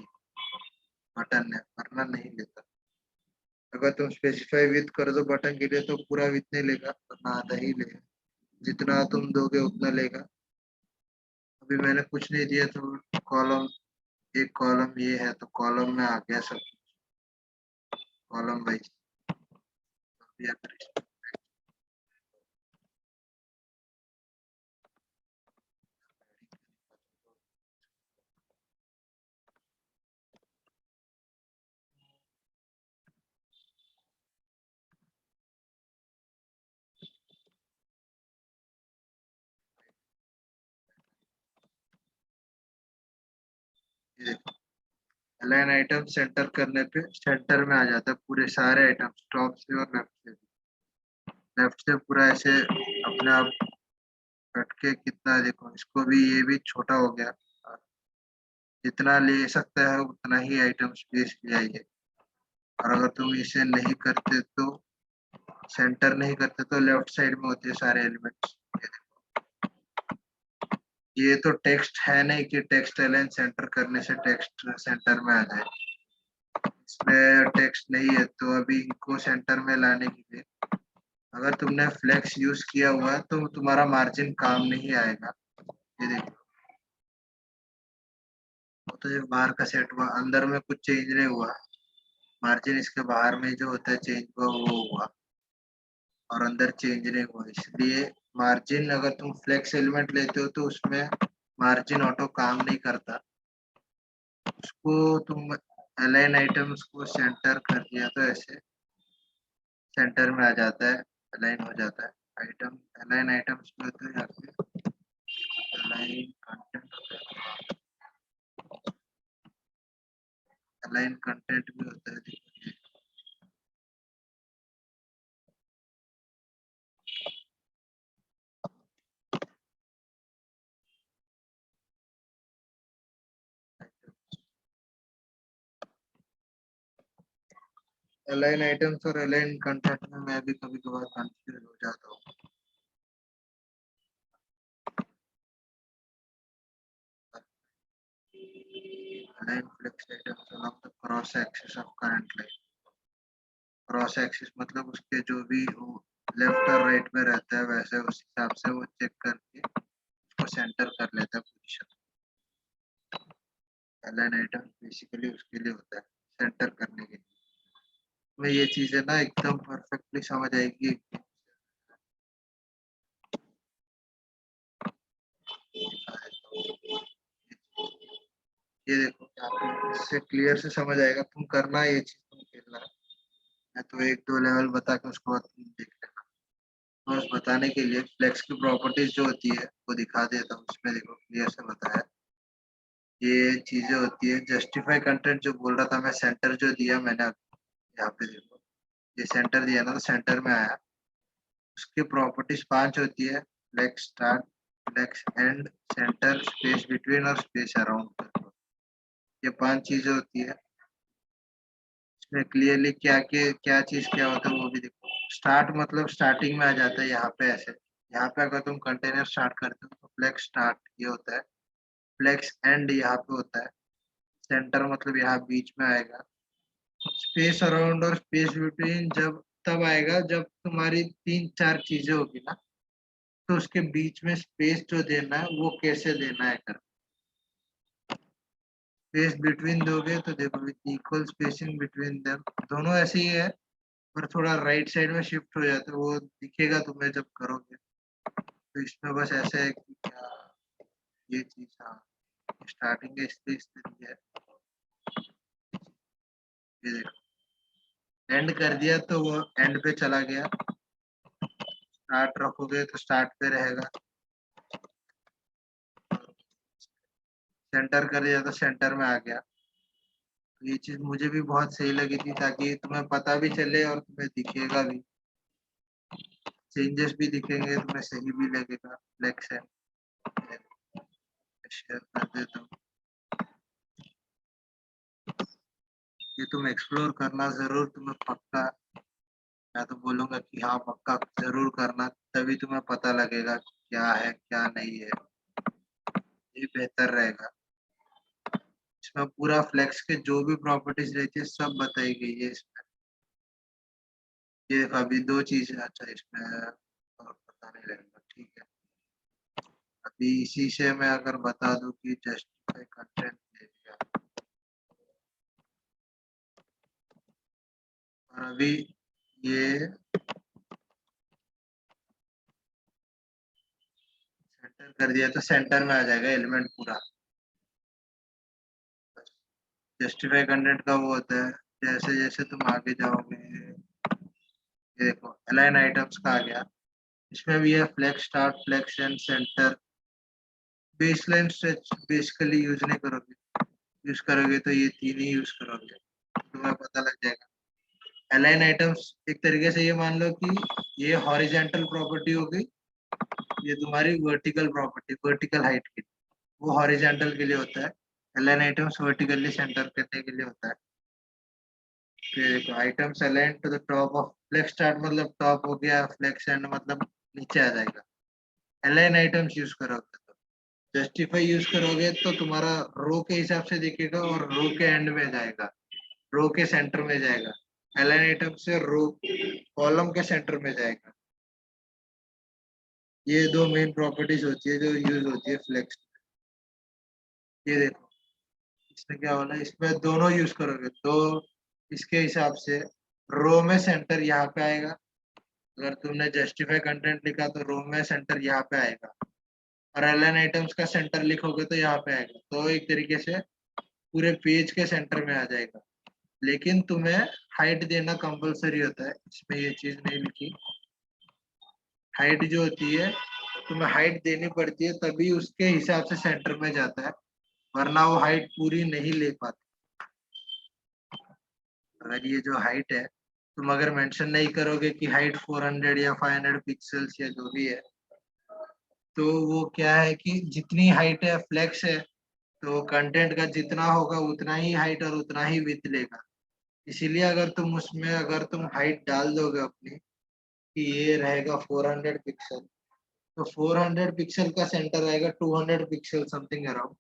बटन ने, वरना नहीं लेता। अगर तुम स्पेसिफाई विथ कर दो बटन के लिए तो पूरा विथ नहीं लेगा, वरना आधा ही लेगा, जितना तुम दोगे उतना लेगा। अभी मैंने कुछ नहीं दिया तो कॉलम, एक कॉलम ये है तो कॉलम में आ गया सब, कॉलम वाइज। अभी अगर ये देखो, अलाइन आइटम सेंटर करने पे सेंटर में आ जाता है पूरे सारे आइटम, टॉप से और लेफ्ट से। लेफ्ट से पूरा ऐसे अपने आप कट के कितना, देखो इसको भी, ये भी छोटा हो गया, जितना ले सकता है उतना ही आइटम स्पेस ले आइए। और अगर तुम इसे नहीं करते तो, सेंटर नहीं करते तो लेफ्ट साइड में होते हैं सारे एलिमेंट्स। ये तो टेक्स्ट है नहीं कि टेक्स्ट अलाइन सेंटर करने से टेक्स्ट सेंटर में आ जाए, इसमें टेक्स्ट नहीं है, तो अभी इनको सेंटर में लाने के लिए अगर तुमने फ्लेक्स यूज किया हुआ है तो तुम्हारा मार्जिन काम नहीं आएगा। ये देखो, वो तो जो बाहर का सेट हुआ, अंदर में कुछ चेंज नहीं हुआ, मार्जिन इसके बाहर में जो होता है चेंज हुआ वो हुआ, और अंदर चेंज नहीं हुआ। इसलिए मार्जिन अगर तुम फ्लेक्स एलिमेंट लेते हो तो उसमें मार्जिन ऑटो काम नहीं करता, उसको तुम अलाइन आइटम्स को सेंटर कर दिया तो ऐसे सेंटर में आ जाता है, अलाइन हो जाता है। आइटम अलाइन आइटम्स में होता है, यहाँ पे अलाइन कंटेंट होता है, अलाइन कंटेंट भी होता है, देखिए अलाइन आइटम्स और अलाइन कंटेंट में मैं भी कभी कभार कंफ्यूज हो जाता हूँ। Align flex items along the cross axis of current line. Cross axis मतलब उसके जो भी लेफ्ट और राइट में रहता है वैसे उस हिसाब से वो चेक करके उसको सेंटर कर लेता है पोजीशन। अलाइन आइटम बेसिकली उसके लिए होता है, सेंटर करने के लिए। तुम्हें ये चीजें ना एकदम परफेक्टली समझ आएगी। ये देखो यहाँ पे इससे क्लियर से समझ आएगा। तुम करना ये चीज, तुम खेलना है। मैं तो एक दो लेवल बता के उसको बाद तुम देख लेना। तो बस बताने के लिए फ्लेक्स की प्रॉपर्टीज जो होती है वो दिखा देता हूँ। उसमें देखो क्लियर से बताया ये चीजें होती है। जस्टिफाई कंटेंट जो बोल रहा था मैं, सेंटर जो दिया मैंने यहाँ पे देखो, ये सेंटर दिया ना तो सेंटर में आया। उसकी प्रॉपर्टीज 5 होती है। Flex start, flex end, center, space between और स्पेस अराउंड। ये 5 चीजें होती है। इसमें क्लियरली क्या चीज क्या होता है वो भी देखो। स्टार्ट मतलब स्टार्टिंग में आ जाता है यहाँ पे ऐसे। यहाँ पे अगर तुम कंटेनर स्टार्ट करते हो तो फ्लेक्स स्टार्ट ये होता है। फ्लेक्स एंड यहाँ पे होता है। सेंटर मतलब यहाँ बीच में आएगा। स्पेस अराउंड और स्पेस बिटवीन जब तब आएगा जब तुम्हारी 3-4 चीजें होगी ना, तो उसके बीच में स्पेस जो देना है वो कैसे देना है कर। स्पेस बिटवीन दोगे तो देखो इक्वल स्पेसिंग बिटवीन देम, दोनों ऐसे ही है पर थोड़ा राइट साइड में शिफ्ट हो जाता है, वो दिखेगा तुम्हें जब करोगे। तो इसमें बस ऐसा है कि क्या ये चीज, हाँ स्टार्टिंग का इसलिए इस तरीके है। ये देखो एंड कर दिया तो वो एंड पे चला गया। स्टार्ट रखोगे तो स्टार्ट पे रहेगा। सेंटर कर दिया तो सेंटर में आ गया। तो ये चीज मुझे भी बहुत सही लगी थी ताकि तुम्हें पता भी चले और तुम्हें दिखेगा भी, चेंजेस भी दिखेंगे, तुम्हें सही भी लगेगा। फ्लेक्स है, शेयर कर देता हूँ। ये तुम एक्सप्लोर करना जरूर, तुम्हें पक्का मैं तो बोलूंगा कि हाँ पक्का जरूर करना, तभी तुम्हें पता लगेगा कि क्या है क्या नहीं है। ये बेहतर रहेगा। इसमें पूरा फ्लेक्स के जो भी प्रॉपर्टीज रहती है सब बताई गई है इसमें। ये देखो अभी 2 चीजें, अच्छा इसमें और पता नहीं लगेगा, ठीक है। अभी इसी से मैं अगर बता दूं कि जस्टिफाई कंटेंट दे दिया, और अभी ये सेंटर कर दिया तो सेंटर में आ जाएगा एलिमेंट पूरा। जस्टिफाई कंटेंट का वो होता है जैसे जैसे तुम आगे जाओगे, ये देखो अलाइन आइटम्स का आ गया। इसमें भी है flex start, flex end, center. Baseline stretch basically use नहीं करोगे, यूज करोगे तो ये 3 ही यूज करोगे, तुम्हें पता लग जाएगा। अलाइन आइटम्स एक तरीके से ये मान लो कि ये हॉरिजेंटल प्रॉपर्टी हो गई, ये तुम्हारी वर्टिकल प्रॉपर्टी, वर्टिकल हाइट की। वो हॉरिजेंटल के लिए होता है, अलाइन आइटम्स वर्टिकली सेंटर करने के लिए होता है। फिर देखो items align to the top of, flex start मतलब टॉप हो गया, फ्लेक्स एंड मतलब नीचे आ जाएगा। अलाइन आइटम्स यूज करोगे तो, जस्टिफाई यूज करोगे तो तुम्हारा रो के हिसाब से दिखेगा और रो के एंड में जाएगा, रो के सेंटर में जाएगा। अलाइन आइटम से रो कॉलम के सेंटर में जाएगा। ये 2 मेन प्रॉपर्टीज होती है जो यूज होती है फ्लेक्स। ये देखो इसमें क्या होना है, इसमें दोनों यूज करोगे तो इसके हिसाब से रो में सेंटर यहाँ पे आएगा। अगर तुमने जस्टिफाई कंटेंट लिखा तो रो में सेंटर यहाँ पे आएगा, और एलाइन आइटम्स का सेंटर लिखोगे तो यहाँ पे आएगा। तो एक तरीके से पूरे पेज के सेंटर में आ जाएगा। लेकिन तुम्हें हाइट देना कंपलसरी होता है, इसमें ये चीज नहीं लिखी। हाइट जो होती है तुम्हें हाइट देनी पड़ती है तभी उसके हिसाब से सेंटर में जाता है, वरना वो हाइट पूरी नहीं ले पाती। अगर ये जो हाइट है तुम अगर मेंशन नहीं करोगे कि हाइट 400 या 500 पिक्सल्स या जो भी है, तो वो क्या है कि जितनी हाइट है फ्लेक्स है तो कंटेंट का जितना होगा उतना ही हाइट और उतना ही विड्थ लेगा। इसीलिए अगर तुम उसमें अगर तुम हाइट डाल दोगे अपनी कि ये रहेगा 400 पिक्सल, तो 400 पिक्सल का सेंटर आएगा 200 पिक्सल समथिंग अराउंड।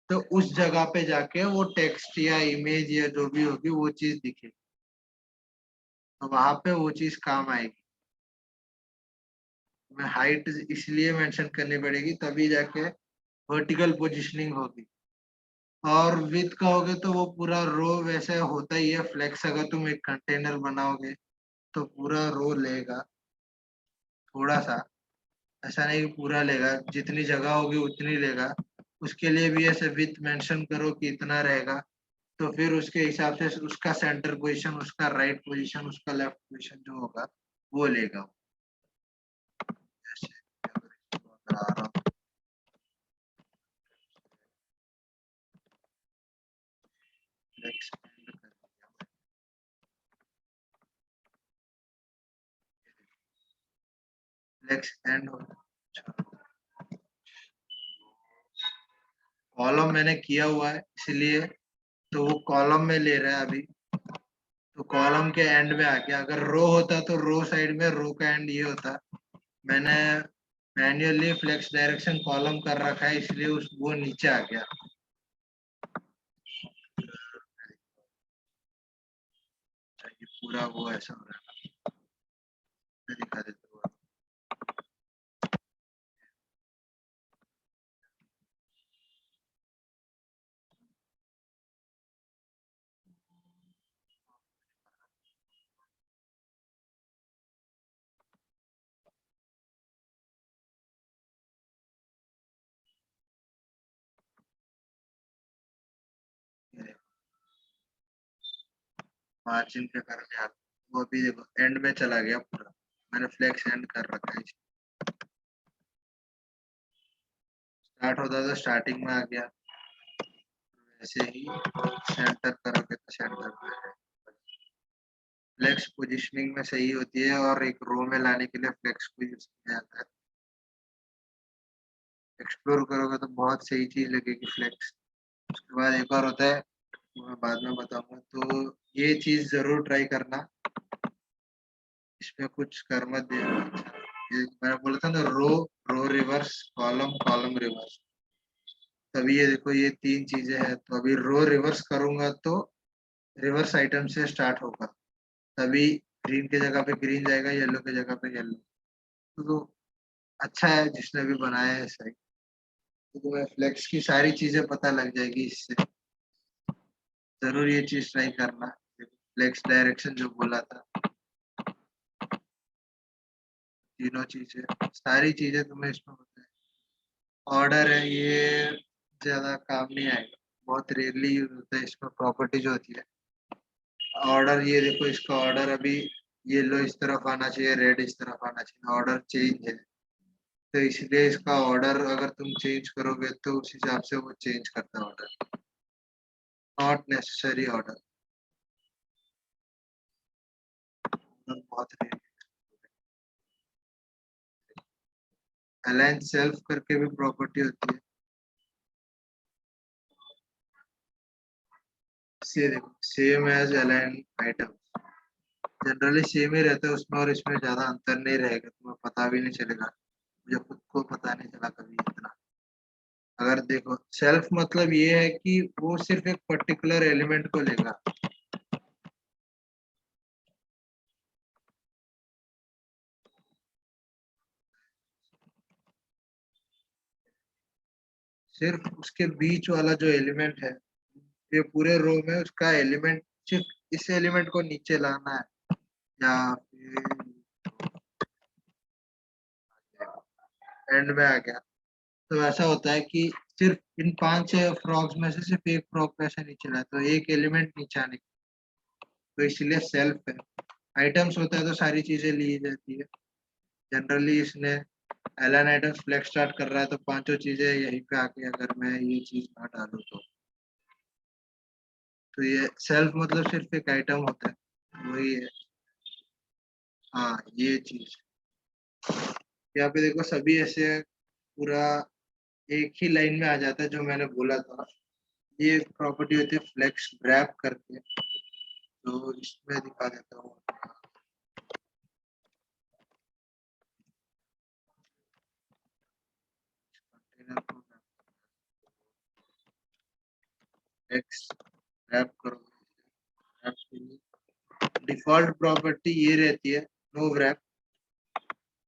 तो उस जगह पे जाके वो टेक्स्ट या इमेज या जो भी होगी वो चीज दिखेगी, तो वहां पे वो चीज काम आएगी। तुम्हें हाइट इसलिए मेंशन करनी पड़ेगी तभी जाके वर्टिकल पोजीशनिंग होगी, और विथ कहोगे तो वो पूरा रो वैसे होता ही है। फ्लेक्स अगर तुम एक कंटेनर बनाओगे तो पूरा रो लेगा, थोड़ा सा, ऐसा नहीं कि पूरा लेगा, जितनी जगह होगी उतनी लेगा। उसके लिए भी ऐसे विथ मेंशन करो कि इतना रहेगा, तो फिर उसके हिसाब से उसका सेंटर पोजीशन, उसका राइट पोजीशन, उसका लेफ्ट पोजीशन जो होगा वो लेगा वो। जैसे अगर इसको अगर आ रहा हूँ, flex end कर दिया, flex end हो कॉलम मैंने किया हुआ है इसलिए, तो वो कॉलम में ले रहा है अभी, तो कॉलम के एंड में आ गया। अगर रो होता तो रो साइड में रो का एंड ये होता। मैंने मैन्युअली फ्लेक्स डायरेक्शन कॉलम कर रखा है इसलिए उस वो नीचे आ गया। ये पूरा वो ऐसा हो रहा है, मैं दिखा देता हूँ। मार्जिन पे करने आप, वो अभी देखो एंड में चला गया पूरा, मैंने फ्लेक्स एंड कर रखा है। स्टार्ट होता तो स्टार्टिंग में आ गया, वैसे ही सेंटर करोगे तो सेंटर में आ जाएगा। फ्लेक्स पोजिशनिंग में सही होती है, और एक रो में लाने के लिए फ्लेक्स को यूज किया जाता है। एक्सप्लोर करोगे तो बहुत सही चीज लगेगी फ्लेक्स। उसके बाद एक और होता है, वो मैं बाद में बताऊंगा, तो ये चीज जरूर ट्राई करना। इसमें कुछ कर मत देना। ये मैंने बोला था ना, रो रो रिवर्स, कॉलम कॉलम रिवर्स। तभी ये देखो ये तीन चीजें हैं, तो अभी रो रिवर्स करूंगा तो रिवर्स आइटम से स्टार्ट होगा, तभी ग्रीन की जगह पे ग्रीन जाएगा, येलो की जगह पे येलो। तो अच्छा है जिसने भी बनाया है सही। तो तुम्हें फ्लेक्स की सारी चीजें पता लग जाएगी इससे। जरूर ये चीज ट्राई करना। फ्लेक्स डायरेक्शन जो बोला था, तीनों चीजें, सारी चीजें तुम्हें इसमें पता है। ऑर्डर है ये, ज्यादा काम नहीं आएगा, बहुत रेयरली यूज होता है इसमें। प्रॉपर्टी जो होती है ऑर्डर, ये देखो इसका ऑर्डर अभी येलो इस तरफ आना चाहिए, रेड इस तरफ आना चाहिए, ऑर्डर चेंज है। तो इसलिए इसका ऑर्डर अगर तुम चेंज करोगे तो उस हिसाब से वो चेंज करता है ऑर्डर, नॉट नेसेसरी ऑर्डर। बहुत अलाइन सेल्फ करके भी प्रॉपर्टी होती है। Same as align item, generally same ही रहता है उसमें और इसमें ज्यादा अंतर नहीं रहेगा, तुम्हें पता भी नहीं चलेगा। मुझे खुद को पता नहीं चला कभी इतना। अगर देखो सेल्फ मतलब ये है कि वो सिर्फ एक पर्टिकुलर एलिमेंट को लेगा। सिर्फ उसके बीच वाला जो एलिमेंट है, ये पूरे रो में उसका एलिमेंट, सिर्फ इस एलिमेंट को नीचे लाना है, या फिर एंड में आ गया। तो ऐसा होता है कि सिर्फ इन 5 फ्रॉग्स में से सिर्फ एक फ्रॉग पैसे नीचे लाए, तो एक एलिमेंट नीचे आने, तो इसलिए सेल्फ है। आइटम्स होता है तो सारी चीजें ली जाती है। जनरली इसने एलन आइटम्स फ्लेक्स स्टार्ट कर रहा है तो पांचों चीजें यहीं पे आके, अगर मैं ये चीज ना डालूं तो ये सेल्फ मतलब सिर्फ एक आइटम होता है, वही है। हाँ ये चीज यहाँ पे देखो सभी ऐसे पूरा एक ही लाइन में आ जाता है, जो मैंने बोला था। ये प्रॉपर्टी होती है फ्लेक्स रैप करके, तो इसमें दिखा देता हूँ। कंटेनर को फ्लेक्स रैप करो, डिफॉल्ट प्रॉपर्टी ये रहती है, नो रैप।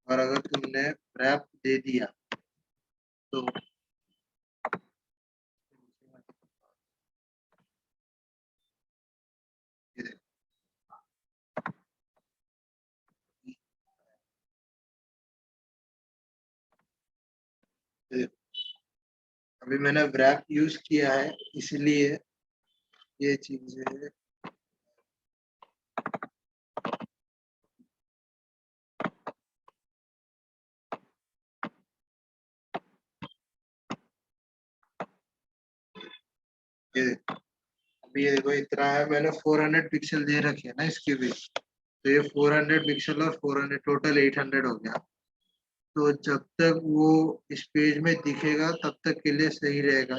और अगर तुमने रैप दे दिया तो अभी मैंने wrap यूज किया है इसलिए ये चीजें ये अभी ये देखो इतना है, मैंने 400 पिक्सल दे रखे है ना इसके भी, तो ये 400 पिक्सल और 400 टोटल 800 हो गया। तो जब तक वो इस पेज में दिखेगा तब तक के लिए सही रहेगा।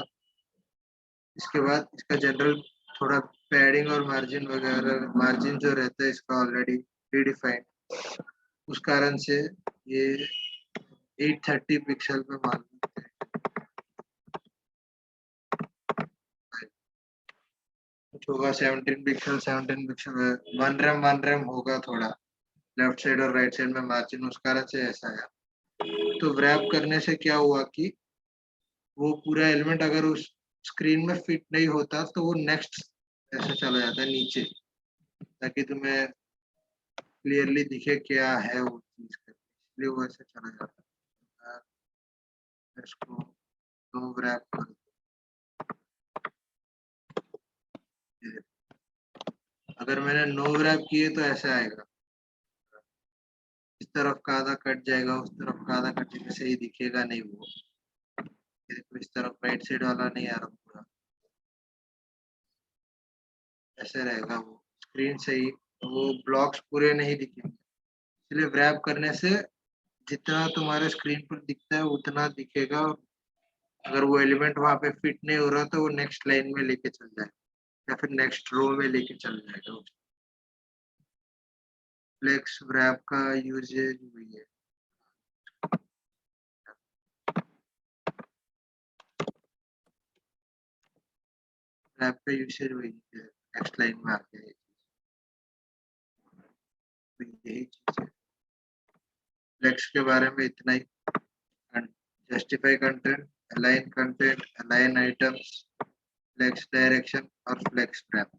इसके बाद इसका जनरल थोड़ा पैडिंग और मार्जिन वगैरह, मार्जिन जो रहता है इसका ऑलरेडी प्रीडिफाइंड, उस कारण से ये 830 पिक्सल पे मान लेते हैं। कुछ होगा 17 पिक्सल 17 पिक्सल 1 रैम होगा थोड़ा लेफ्ट साइड और राइट साइड में मार्जिन, उस कारण से ऐसा है। तो व्रैप करने से क्या हुआ कि वो पूरा एलिमेंट अगर उस स्क्रीन में फिट नहीं होता तो वो नेक्स्ट ऐसे चला जाता है नीचे, ताकि तुम्हें क्लियरली दिखे क्या है वो चीज का, इसलिए वो ऐसे चला जाता है। इसको दो व्रैप कर दो। अगर मैंने नो व्रैप किए तो ऐसे आएगा, इस तरफ का आधा कट जाएगा, उस तरफ का आधा कट जाएगा, सही दिखेगा नहीं वो। ये देखो इस तरफ राइट साइड वाला नहीं आ रहा पूरा, ऐसे रहेगा वो स्क्रीन सही, वो ब्लॉक्स पूरे नहीं दिखेंगे। इसलिए व्रैप करने से जितना तुम्हारे स्क्रीन पर दिखता है उतना दिखेगा। अगर वो एलिमेंट वहां पे फिट नहीं हो रहा तो वो नेक्स्ट लाइन में लेके चल जाए या फिर नेक्स्ट रो में लेके चल जाएगा। फ्लेक्स व्रैप का यूजेज वही है। व्रैप का यूजेज वही है, नेक्स्ट लाइन में आके है, तो यही चीज है। फ्लेक्स के बारे में इतना ही। Justify content, align items, flex direction और फ्लेक्स व्रैप,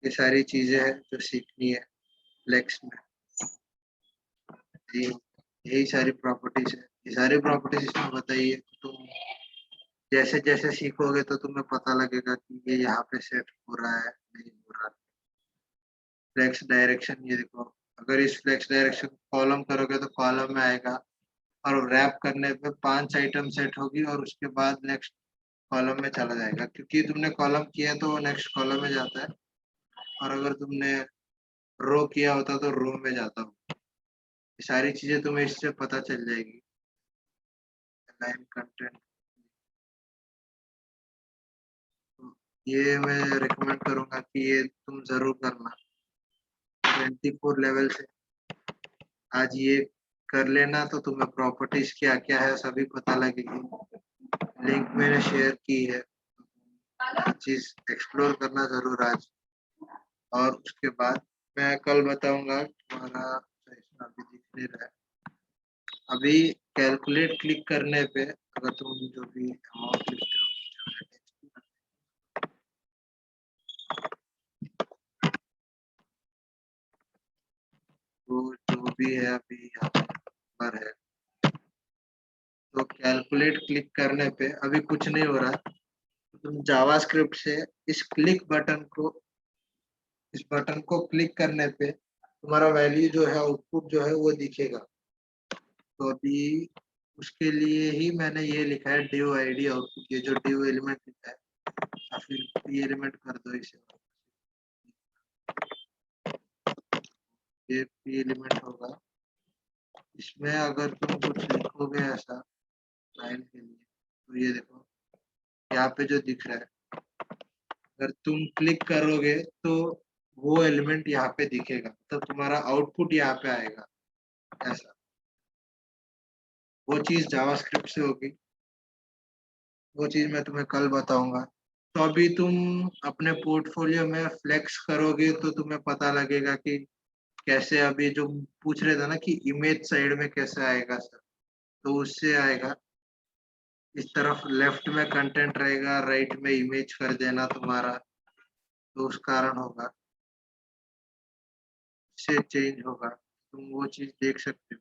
ये सारी चीजें हैं जो सीखनी है फ्लेक्स में। यही सारी प्रॉपर्टीज है, ये सारी प्रॉपर्टीज इसमें बताइए। तुम जैसे जैसे सीखोगे तो तुम्हें पता लगेगा कि ये यहाँ पे सेट हो रहा है नहीं हो रहा। फ्लेक्स डायरेक्शन, ये देखो अगर इस फ्लेक्स डायरेक्शन कॉलम करोगे तो कॉलम में आएगा, और रैप करने पे 5 आइटम सेट होगी और उसके बाद नेक्स्ट कॉलम में चला जाएगा, क्योंकि तुमने कॉलम किया तो वो नेक्स्ट कॉलम में जाता है, और अगर तुमने रो किया होता तो रो में जाता हो। ये सारी चीजें तुम्हें इससे पता चल जाएगी। लाइन कंटेंट, ये मैं रिकमेंड करूंगा कि ये तुम जरूर करना 24 लेवल से। आज ये कर लेना तो तुम्हें प्रॉपर्टीज क्या क्या है सभी पता लगेगी। लिंक मैंने शेयर की है, चीज एक्सप्लोर करना जरूर आज। और उसके बाद मैं कल बताऊंगा तुम्हारा, इसमें अभी दिख नहीं रहा है। अभी कैलकुलेट क्लिक करने पे अगर तुम जो भी अमाउंट लिखते हो, तो जो भी है अभी यहाँ पर है, तो कैलकुलेट क्लिक करने पे अभी कुछ नहीं हो रहा। तुम जावास्क्रिप्ट से इस बटन को क्लिक करने पे तुम्हारा वैल्यू जो है, आउटपुट जो है वो दिखेगा। तो अभी उसके लिए ही मैंने ये लिखा है div id आउटपुट, ये जो div एलिमेंट लिखा है, या फिर p एलिमेंट कर दो इसे, ये p एलिमेंट होगा। इसमें अगर तुम कुछ लिखोगे ऐसा लाइन के लिए, तो ये देखो यहाँ पे जो दिख रहा है, अगर तुम क्लिक करोगे तो वो एलिमेंट यहाँ पे दिखेगा, तो तुम्हारा आउटपुट यहाँ पे आएगा ऐसा। वो चीज जावास्क्रिप्ट से होगी, वो चीज मैं तुम्हें कल बताऊंगा। तो अभी तुम अपने पोर्टफोलियो में फ्लेक्स करोगे तो तुम्हें पता लगेगा कि कैसे, अभी जो पूछ रहे थे ना कि इमेज साइड में कैसे आएगा सर, तो उससे आएगा। इस तरफ लेफ्ट में कंटेंट रहेगा, राइट में इमेज कर देना तुम्हारा, तो उस कारण होगा, इससे चेंज होगा। तुम वो चीज देख सकते हो।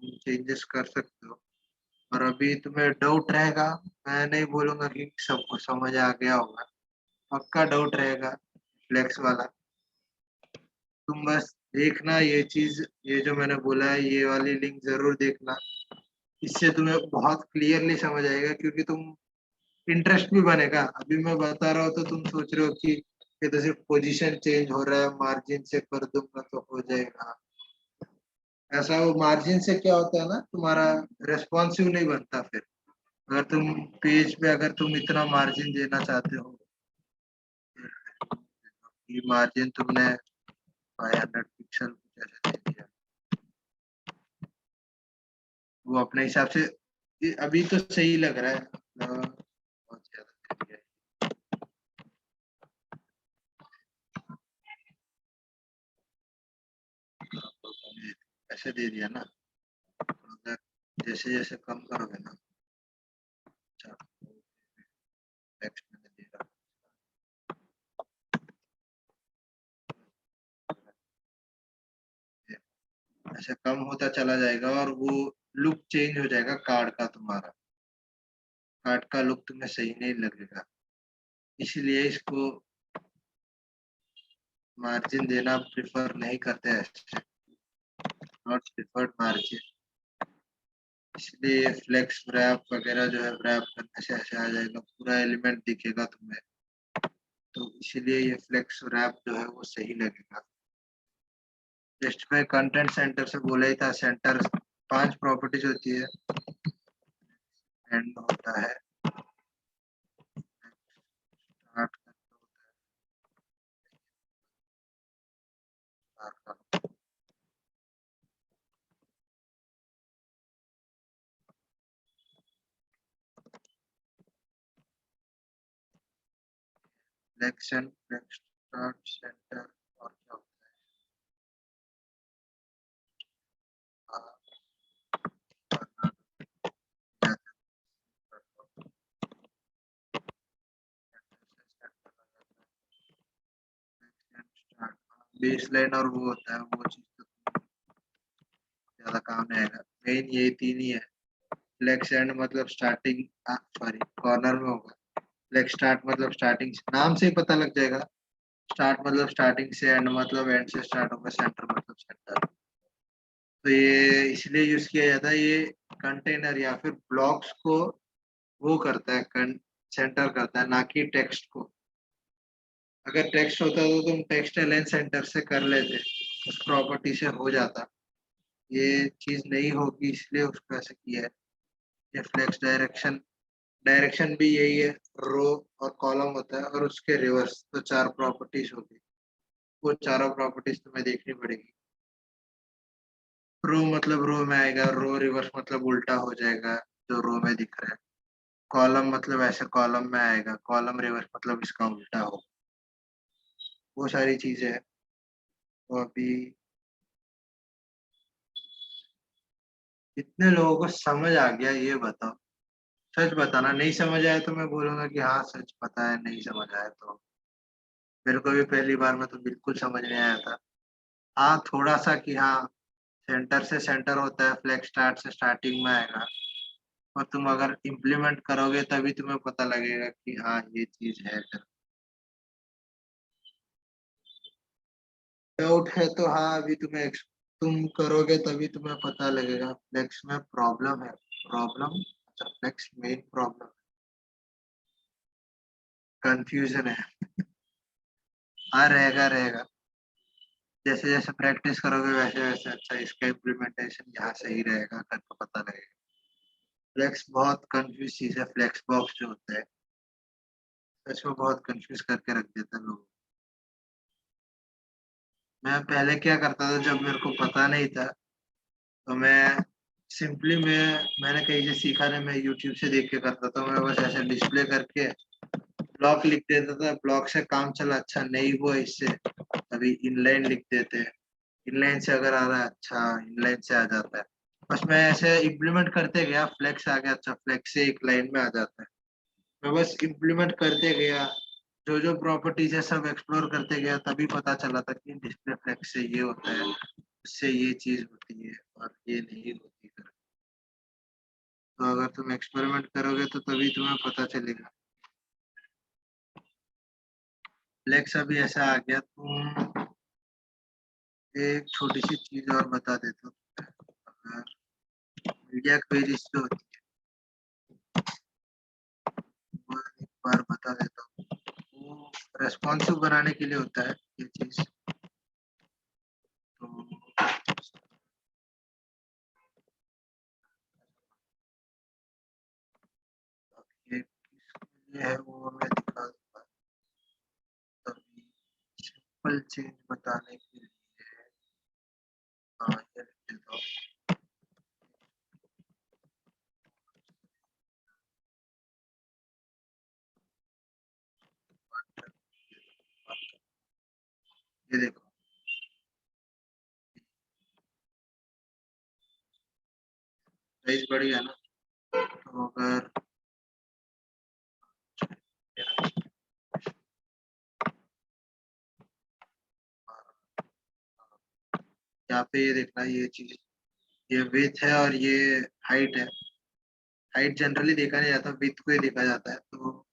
चेंजेस कर सकते हो। और अभी तुम्हें डाउट रहेगा, मैं नहीं बोलूंगा कि सबको समझ आ गया होगा, पक्का डाउट रहेगा फ्लेक्स वाला। तुम बस देखना ये चीज, ये जो मैंने बोला है ये वाली लिंक जरूर देखना, इससे तुम्हें बहुत क्लियरली समझ आएगा, क्योंकि तुम इंटरेस्ट भी बनेगा। अभी मैं बता रहा हूँ तो तुम सोच रहे हो कि ये तो सिर्फ पोजीशन चेंज हो रहा है, मार्जिन से कर दूंगा तो हो जाएगा। ऐसा वो मार्जिन से क्या होता है ना, तुम्हारा रेस्पॉन्सिव नहीं बनता फिर। अगर तुम पेज पे अगर तुम इतना मार्जिन देना चाहते हो, ये मार्जिन तुमने 500 पिक्सल कुछ ऐसे दे दिया, वो अपने हिसाब से अभी तो सही लग रहा है, बहुत ज्यादा दे दिया। ऐसे दे दिया ना, अगर जैसे जैसे कम करोगे ना, टेक्स्ट में दे रहा ऐसे कम होता चला जाएगा, और वो लुक चेंज हो जाएगा कार्ड का, तुम्हारा कार्ड का लुक तुम्हें सही नहीं लगेगा। इसलिए इसको मार्जिन देना प्रिफर नहीं करते ऐसे, नॉट प्रिफर्ड मार्जिन। इसलिए फ्लेक्स रैप वगैरह जो है, रैप करने से ऐसे आ जाएगा, पूरा एलिमेंट दिखेगा तुम्हें, तो इसीलिए ये फ्लेक्स रैप जो है वो सही लगेगा। जस्ट मैं कंटेंट सेंटर से बोला ही था, सेंटर 5 प्रॉपर्टीज होती है, एंड होता है, स्टार्ट होता है, सिलेक्शन, फ्लेक्स स्टार्ट, सेंटर, और क्या होता है, बेस लाइन और वो होता है, वो चीज तो ज्यादा काम नहीं आएगा। मेन ये 3 ही है। फ्लेक्स एंड मतलब स्टार्टिंग, सॉरी कॉर्नर में होगा। फ्लेक्स स्टार्ट मतलब स्टार्टिंग, नाम से ही पता लग जाएगा। स्टार्ट मतलब स्टार्टिंग से, एंड मतलब एंड से स्टार्ट होगा, सेंटर मतलब सेंटर। तो ये इसलिए यूज किया जाता है, ये कंटेनर या फिर ब्लॉक्स को वो करता है, सेंटर करता है, ना कि टेक्स्ट को। अगर टेक्स्ट होता तो तुम टेक्स्ट अलाइन सेंटर से कर लेते, उस प्रॉपर्टी से हो जाता। ये चीज नहीं होगी, इसलिए उसको ऐसे किया है। ये फ्लेक्स डायरेक्शन, डायरेक्शन भी यही है, रो और कॉलम होता है, और उसके रिवर्स तो 4 प्रॉपर्टीज होगी। वो चारों प्रॉपर्टीज तुम्हें देखनी पड़ेगी। रो मतलब रो में आएगा, रो रिवर्स मतलब उल्टा हो जाएगा जो रो में दिख रहा है। कॉलम मतलब ऐसे कॉलम में आएगा, कॉलम रिवर्स मतलब इसका उल्टा हो। वो सारी चीजें हैं। तो अभी कितने लोगों को समझ आ गया ये बताओ, सच बताना। नहीं समझ आया तो मैं बोलूंगा कि हाँ सच पता है, नहीं समझ आया तो। मेरे को भी पहली बार में तो बिल्कुल समझ नहीं आया था। हाँ थोड़ा सा कि हाँ, सेंटर से सेंटर होता है, फ्लेक्स स्टार्ट से स्टार्टिंग में आएगा, और तुम अगर इम्प्लीमेंट करोगे तभी तुम्हें पता लगेगा कि हाँ ये चीज है। डाउट है तो हाँ, अभी तुम करोगे तभी तुम्हें पता लगेगा। फ्लेक्स में प्रॉब्लम है, प्रॉब्लम, अच्छा फ्लेक्स मेन प्रॉब्लम, कंफ्यूजन है। हाँ रहेगा रहेगा, जैसे जैसे प्रैक्टिस करोगे वैसे वैसे अच्छा इसका इम्प्लीमेंटेशन यहाँ सही रहेगा, करके पता लगेगा। फ्लेक्स बहुत कंफ्यूज चीज है, फ्लेक्स बॉक्स जो होता है सच में बहुत कंफ्यूज करके रख देता है लोग। मैं पहले क्या करता था, जब मेरे को पता नहीं था तो मैं सिंपली मैंने कहीं से सीखा नहीं, मैं यूट्यूब से देख के करता था। मैं बस ऐसे डिस्प्ले करके ब्लॉक लिख देता था, ब्लॉक से काम चला। अच्छा नहीं हुआ इससे, अभी इनलाइन लिख देते हैं, इनलाइन से अगर आ रहा है अच्छा इनलाइन से आ जाता है। बस मैं ऐसे इम्प्लीमेंट करते गया, फ्लेक्स आ गया, अच्छा फ्लेक्स से एक लाइन में आ जाता है। मैं बस इम्प्लीमेंट करते गया, जो जो प्रॉपर्टीज है सब एक्सप्लोर करते गया, तभी पता चला था कि डिस्प्ले फ्लेक्स से ये होता है, उससे ये चीज होती है और ये नहीं होती है। तो अगर तुम एक्सपेरिमेंट करोगे तो तभी तुम्हें पता चलेगा। फ्लेक्स अभी ऐसा आ गया, तुम एक छोटी सी चीज और बता देता हूँ। अगर मीडिया क्वेरीज जो होती है वो एक बार बता देता हूँ, वो रेस्पॉन्सिव बनाने के लिए होता है ये चीज। तो ये किसके लिए है वो मैं दिखा दूंगा। तभी सिंपल चेंज बताने के लिए हाँ ये लिख देता हूँ। ये देखो, साइज बढ़ गया ना। तो अगर यहाँ पे ये देखना, ये चीज, ये विड्थ है और ये हाइट है। हाइट जनरली देखा नहीं जाता, विड्थ को ही देखा जाता है। तो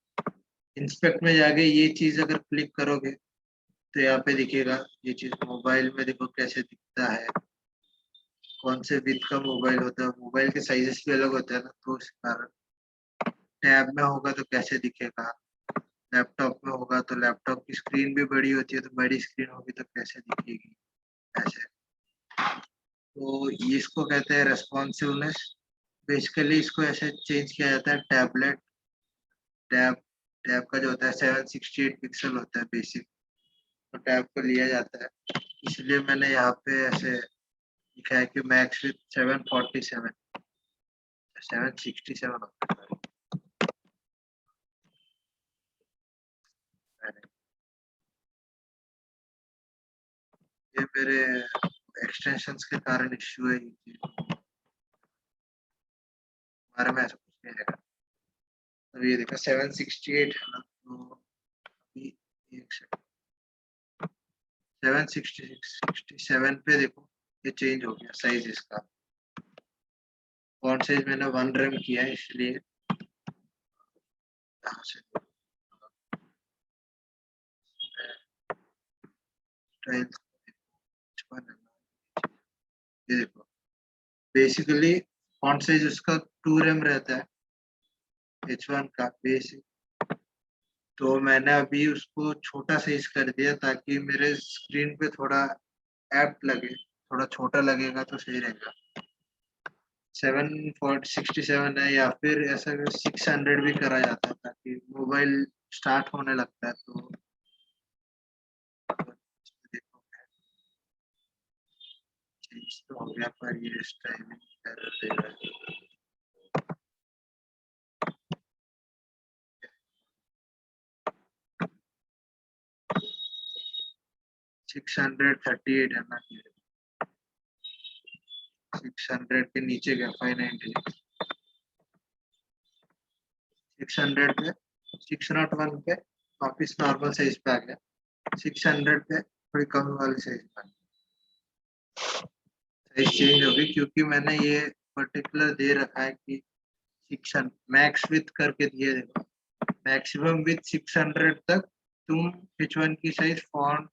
इंस्पेक्ट में जाके ये चीज अगर क्लिक करोगे तो यहाँ पे दिखेगा ये चीज। मोबाइल में देखो कैसे दिखता है, कौन से विड्थ का मोबाइल होता है। मोबाइल के साइजेस भी अलग होते हैं ना, तो उस कारण टैब में होगा तो कैसे दिखेगा, लैपटॉप में होगा तो लैपटॉप की स्क्रीन भी बड़ी होती है, तो बड़ी स्क्रीन होगी तो कैसे दिखेगी ऐसे। तो इसको कहते हैं रेस्पॉन्सिवनेस। बेसिकली इसको ऐसे चेंज किया जाता है। टैब टैब का जो होता है 768 पिक्सल होता है बेसिक, तो टैब को लिया जाता है। इसलिए मैंने यहाँ पे ऐसे लिखा है कि मैक्स विथ 767 होता है। ये मेरे एक्सटेंशंस के कारण इश्यू है, हमारे में ऐसा कुछ नहीं है। तो ये देखो 768 है ना, तो अभी एक सेकंड, 767 पे देखो ये चेंज हो गया साइज इसका। फॉन्ट साइज मैंने 1 रेम किया है, इसलिए यहाँ से स्टाइल ये देखो, बेसिकली फॉन्ट साइज उसका 2 रेम रहता है H1 का बेसिक। तो मैंने अभी उसको छोटा साइज कर दिया ताकि मेरे स्क्रीन पे थोड़ा एप्ट लगे, थोड़ा छोटा लगेगा तो सही रहेगा। 767 है, या फिर ऐसा 600 भी करा जाता है ताकि मोबाइल स्टार्ट होने लगता है तो देखो चेंज तो हो गया, पर ये स्टाइलिंग एरर दे रहा है। 638 है ना, 600 के नीचे गया 590, 600 पे 601 पे वापिस नॉर्मल साइज पे आ गया। 600 पे थोड़ी कम वाली साइज पे साइज चेंज होगी, क्योंकि मैंने ये पर्टिकुलर दे रखा है कि 600 मैक्स विथ करके दिए। देखो मैक्सिमम विथ 600 तक तुम H1 की साइज फॉन्ट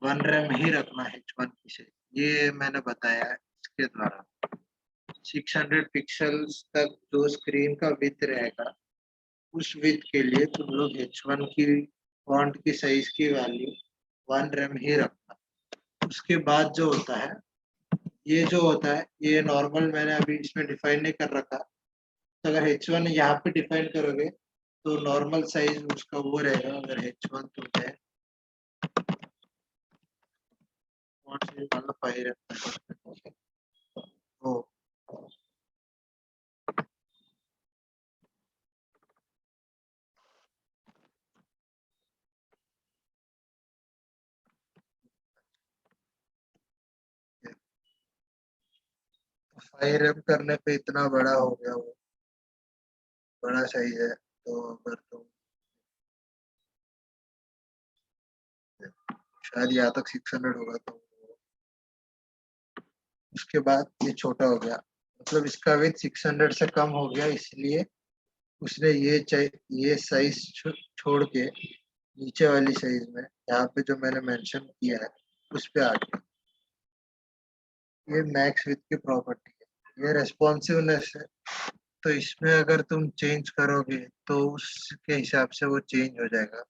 1 रेम ही रखना है। H1 की साइज ये मैंने बताया है इसके द्वारा। 600 पिक्सल्स तक जो स्क्रीन का विथ रहेगा, उस विथ के लिए तुम लोग H1 की फॉन्ट की साइज की वैल्यू 1 रेम ही रखना। उसके बाद जो होता है, ये जो होता है ये नॉर्मल मैंने अभी इसमें डिफाइन नहीं कर रखा। तो अगर H1 यहाँ पे डिफाइन करोगे तो नॉर्मल साइज उसका वो रहेगा। अगर H1 तुम है मतलब 5 है तो 5 रेम करने पे इतना बड़ा हो गया, वो बड़ा साइज है। तो अगर तुम शायद यहाँ तक 600 होगा तो उसके बाद ये छोटा हो गया, मतलब इसका विथ 600 से कम हो गया, इसलिए उसने ये साइज छोड़ के नीचे वाली साइज में यहाँ पे जो मैंने मेंशन किया है उस पे आ गया। ये मैक्स विथ की प्रॉपर्टी है। ये रेस्पॉन्सिवनेस है, तो इसमें अगर तुम चेंज करोगे तो उसके हिसाब से वो चेंज हो जाएगा।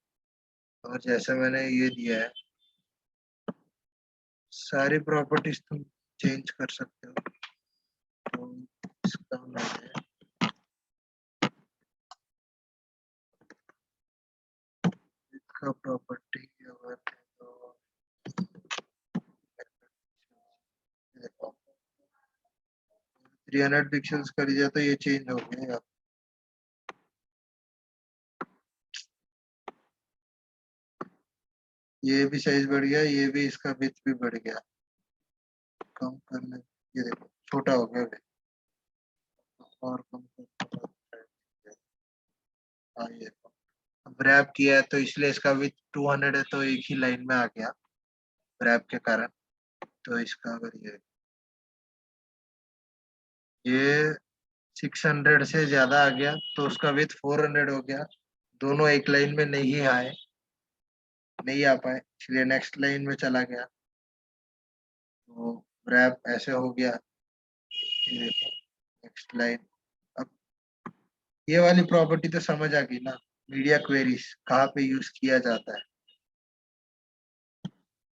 और जैसे मैंने ये दिया है, सारी प्रॉपर्टीज तुम चेंज कर सकते हो। तो इसका मैंने इसका प्रॉपर्टी अगर तो 300 पिक्सल्स कर दिया तो ये चेंज हो गया। ये भी साइज बढ़ गया, ये भी, इसका विड्थ भी बढ़ गया। कम करने, ये देखो छोटा हो गया भाई। और कम करने, हाँ ये अब रैप किया है तो इसलिए इसका विड्थ 200 है, तो एक ही लाइन में आ गया रैप के कारण। तो इसका अगर ये 600 से ज्यादा आ गया तो उसका विड्थ 400 हो गया। दोनों एक लाइन में नहीं आए, नहीं आ पाए, इसलिए नेक्स्ट लाइन में चला गया। तो रैप ऐसे हो गया। ये देखो नेक्स्ट लाइन। अब ये वाली प्रॉपर्टी तो समझ आ गई ना, मीडिया क्वेरीज कहाँ पे यूज किया जाता है,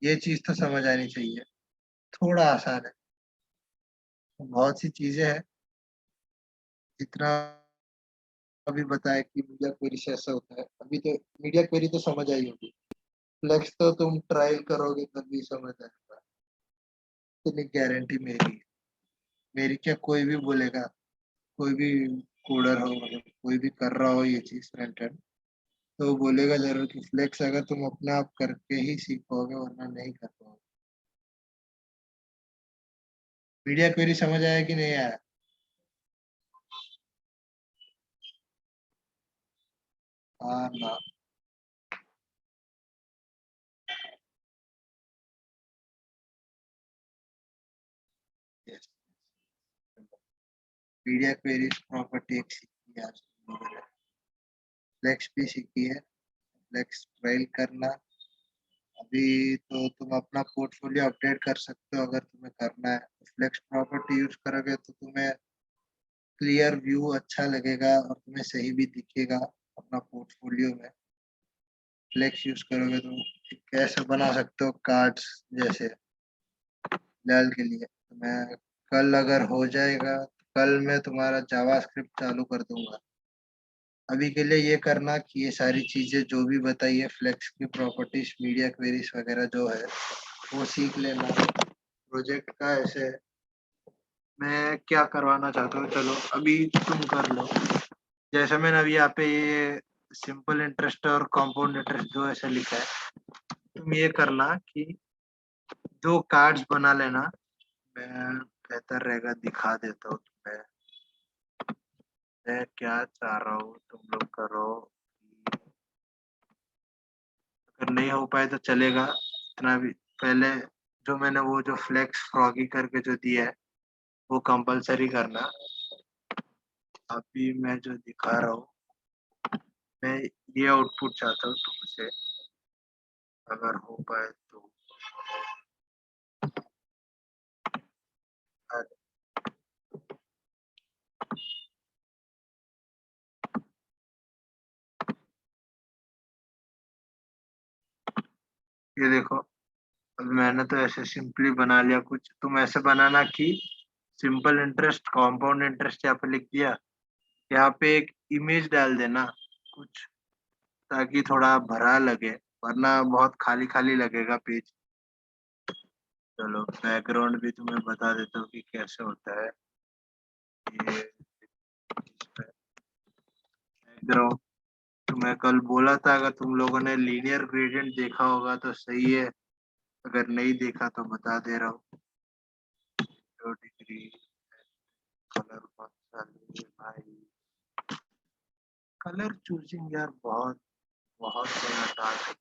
ये चीज तो समझ आनी चाहिए। थोड़ा आसान है, बहुत सी चीजें हैं, जितना अभी बताया कि मीडिया क्वेरी से ऐसा होता है, अभी तो मीडिया क्वेरी तो समझ आई होगी। फ्लेक्स तो तुम ट्रायल करोगे तभी समझ आएगा, इतनी गारंटी मेरी है। मेरी क्या, कोई भी बोलेगा, कोई भी कोडर हो, मतलब कोई भी कर रहा हो ये चीज फ्रंट एंड, तो वो बोलेगा जरूर कि फ्लेक्स अगर तुम अपने आप करके ही सीखोगे वरना नहीं कर पाओगे। मीडिया क्वेरी समझ आया कि नहीं आया? हाँ ना। यस, मीडिया क्वेरी प्रॉपर्टी एक सीखी है आज तुम लोगों ने, फ्लेक्स भी सीखी है। फ्लेक्स ट्रायल करना, अभी तो तुम अपना पोर्टफोलियो अपडेट कर सकते हो, अगर तुम्हें करना है फ्लेक्स प्रॉपर्टी यूज करोगे तो तुम्हें क्लियर व्यू अच्छा लगेगा और तुम्हें सही भी दिखेगा अपना पोर्टफोलियो में। फ्लेक्स यूज करोगे तो कैसे बना सकते हो कार्ड्स, जैसे लाल के लिए तो मैं कल अगर हो जाएगा तो कल मैं तुम्हारा जावास्क्रिप्ट चालू कर दूंगा। अभी के लिए ये करना कि ये सारी चीजें जो भी बताई है, फ्लेक्स की प्रॉपर्टीज, मीडिया क्वेरीज वगैरह जो है वो सीख लेना। प्रोजेक्ट का ऐसे मैं क्या करवाना चाहता हूँ, चलो अभी तुम कर लो। जैसे मैंने अभी यहाँ पे ये सिंपल इंटरेस्ट और कंपाउंड इंटरेस्ट जो ऐसे लिखा है, तुम ये करना कि दो कार्ड्स बना लेना। मैं बेहतर रहेगा दिखा देता हूँ तुम्हें मैं क्या चाह रहा हूँ तुम लोग करो। अगर नहीं हो पाए तो चलेगा, इतना भी पहले जो मैंने वो जो फ्लेक्स फ्रॉगी करके जो दिया है वो कंपलसरी करना। अभी मैं जो दिखा रहा हूँ, मैं ये आउटपुट चाहता हूँ तुमसे, अगर हो पाए तो। ये देखो, अब मैंने तो ऐसे सिंपली बना लिया, कुछ तुम ऐसे बनाना कि सिंपल इंटरेस्ट कंपाउंड इंटरेस्ट यहाँ पे लिख दिया, यहाँ पे एक इमेज डाल देना कुछ, ताकि थोड़ा भरा लगे, वरना बहुत खाली खाली लगेगा पेज। चलो बैकग्राउंड भी तुम्हें बता देता हूँ कि कैसे होता है ये बैकग्राउंड। तुम्हें कल बोला था, अगर तुम लोगों ने लीनियर ग्रेडियंट देखा होगा तो सही है, अगर नहीं देखा तो बता दे रहा हूँ। डिग्री कलर कौन सा लूँ भाई, कलर चूजिंग यार बहुत बहुत बड़ा टास्क है।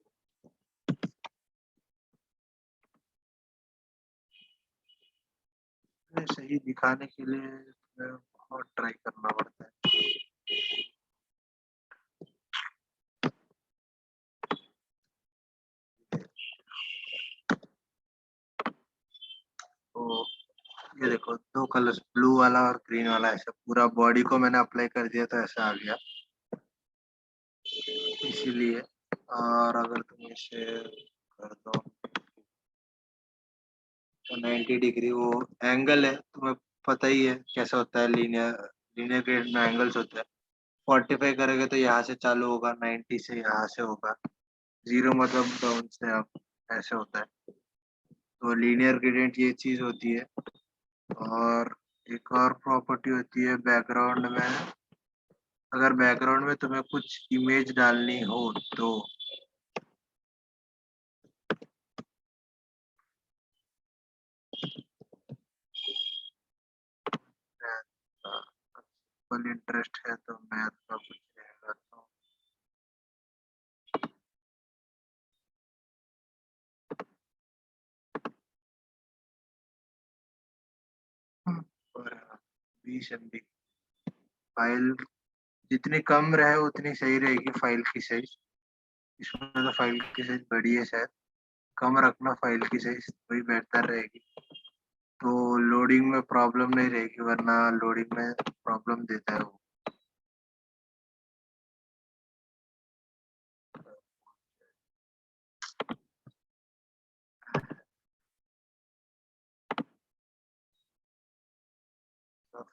में सही दिखाने के लिए तुम्हें बहुत ट्राई करना पड़ता है। तो ये देखो, दो कलर्स, ब्लू वाला और ग्रीन वाला, ऐसे पूरा बॉडी को मैंने अप्लाई कर दिया तो ऐसा आ गया, इसीलिए। और अगर तुम इसे कर दो तो 90 डिग्री, वो एंगल है, तुम्हें पता ही है कैसा होता है, लीनियर ग्रेड में एंगल्स होते हैं। 45 करोगे तो यहाँ से चालू होगा, 90 से यहाँ से होगा, 0 मतलब डाउन से अप, ऐसे होता है। तो लीनियर ग्रेडियंट ये चीज होती है। और एक और प्रॉपर्टी होती है बैकग्राउंड में, अगर बैकग्राउंड में तुम्हें कुछ इमेज डालनी हो तो इंटरेस्ट है तो मैथ का कुछ रहेगा तो और 20 MB फाइल, जितनी कम रहे उतनी सही रहेगी फाइल की साइज। इसमें तो फाइल की साइज बड़ी है शायद, कम रखना फाइल की साइज, वही बेहतर रहेगी। तो लोडिंग में प्रॉब्लम नहीं रहेगी, वरना लोडिंग में प्रॉब्लम देता है वो।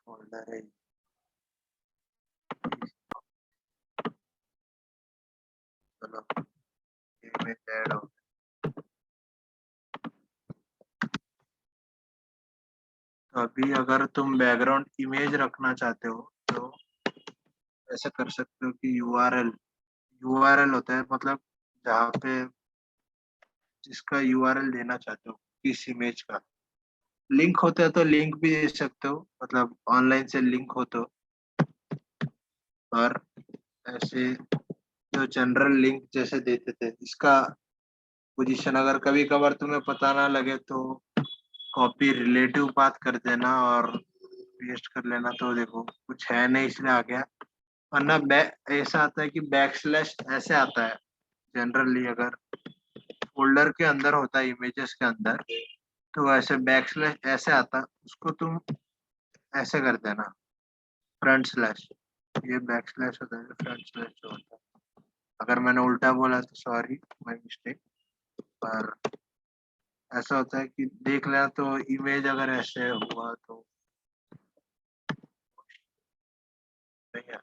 फोल्डर है, चलो इमेज ऐड हो। तो अभी अगर तुम बैकग्राउंड इमेज रखना चाहते हो तो ऐसा कर सकते हो कि यूआरएल होता है, मतलब जहाँ पे जिसका यूआरएल देना चाहते हो किस इमेज का, लिंक होता है तो लिंक भी दे सकते हो, मतलब ऑनलाइन से लिंक हो तो। और ऐसे जो जनरल लिंक जैसे देते थे, इसका पोजीशन अगर कभी कभार तुम्हें पता ना लगे तो कॉपी रिलेटिव पाथ कर देना और पेस्ट कर लेना। तो देखो कुछ है नहीं इसलिए आ गया, वरना ऐसा आता है कि बैक स्लैश ऐसे आता है जनरली, अगर फोल्डर के अंदर होता है इमेजेस के अंदर तो ऐसे बैक स्लैश ऐसे आता, उसको तुम ऐसे कर देना फ्रंट स्लैश, ये बैक स्लैश होता है, फ्रंट स्लैश जो होता है। अगर मैंने उल्टा बोला तो सॉरी, माय मिस्टेक। पर ऐसा होता है कि देख लेना, तो इमेज अगर ऐसे हुआ तो नहीं है।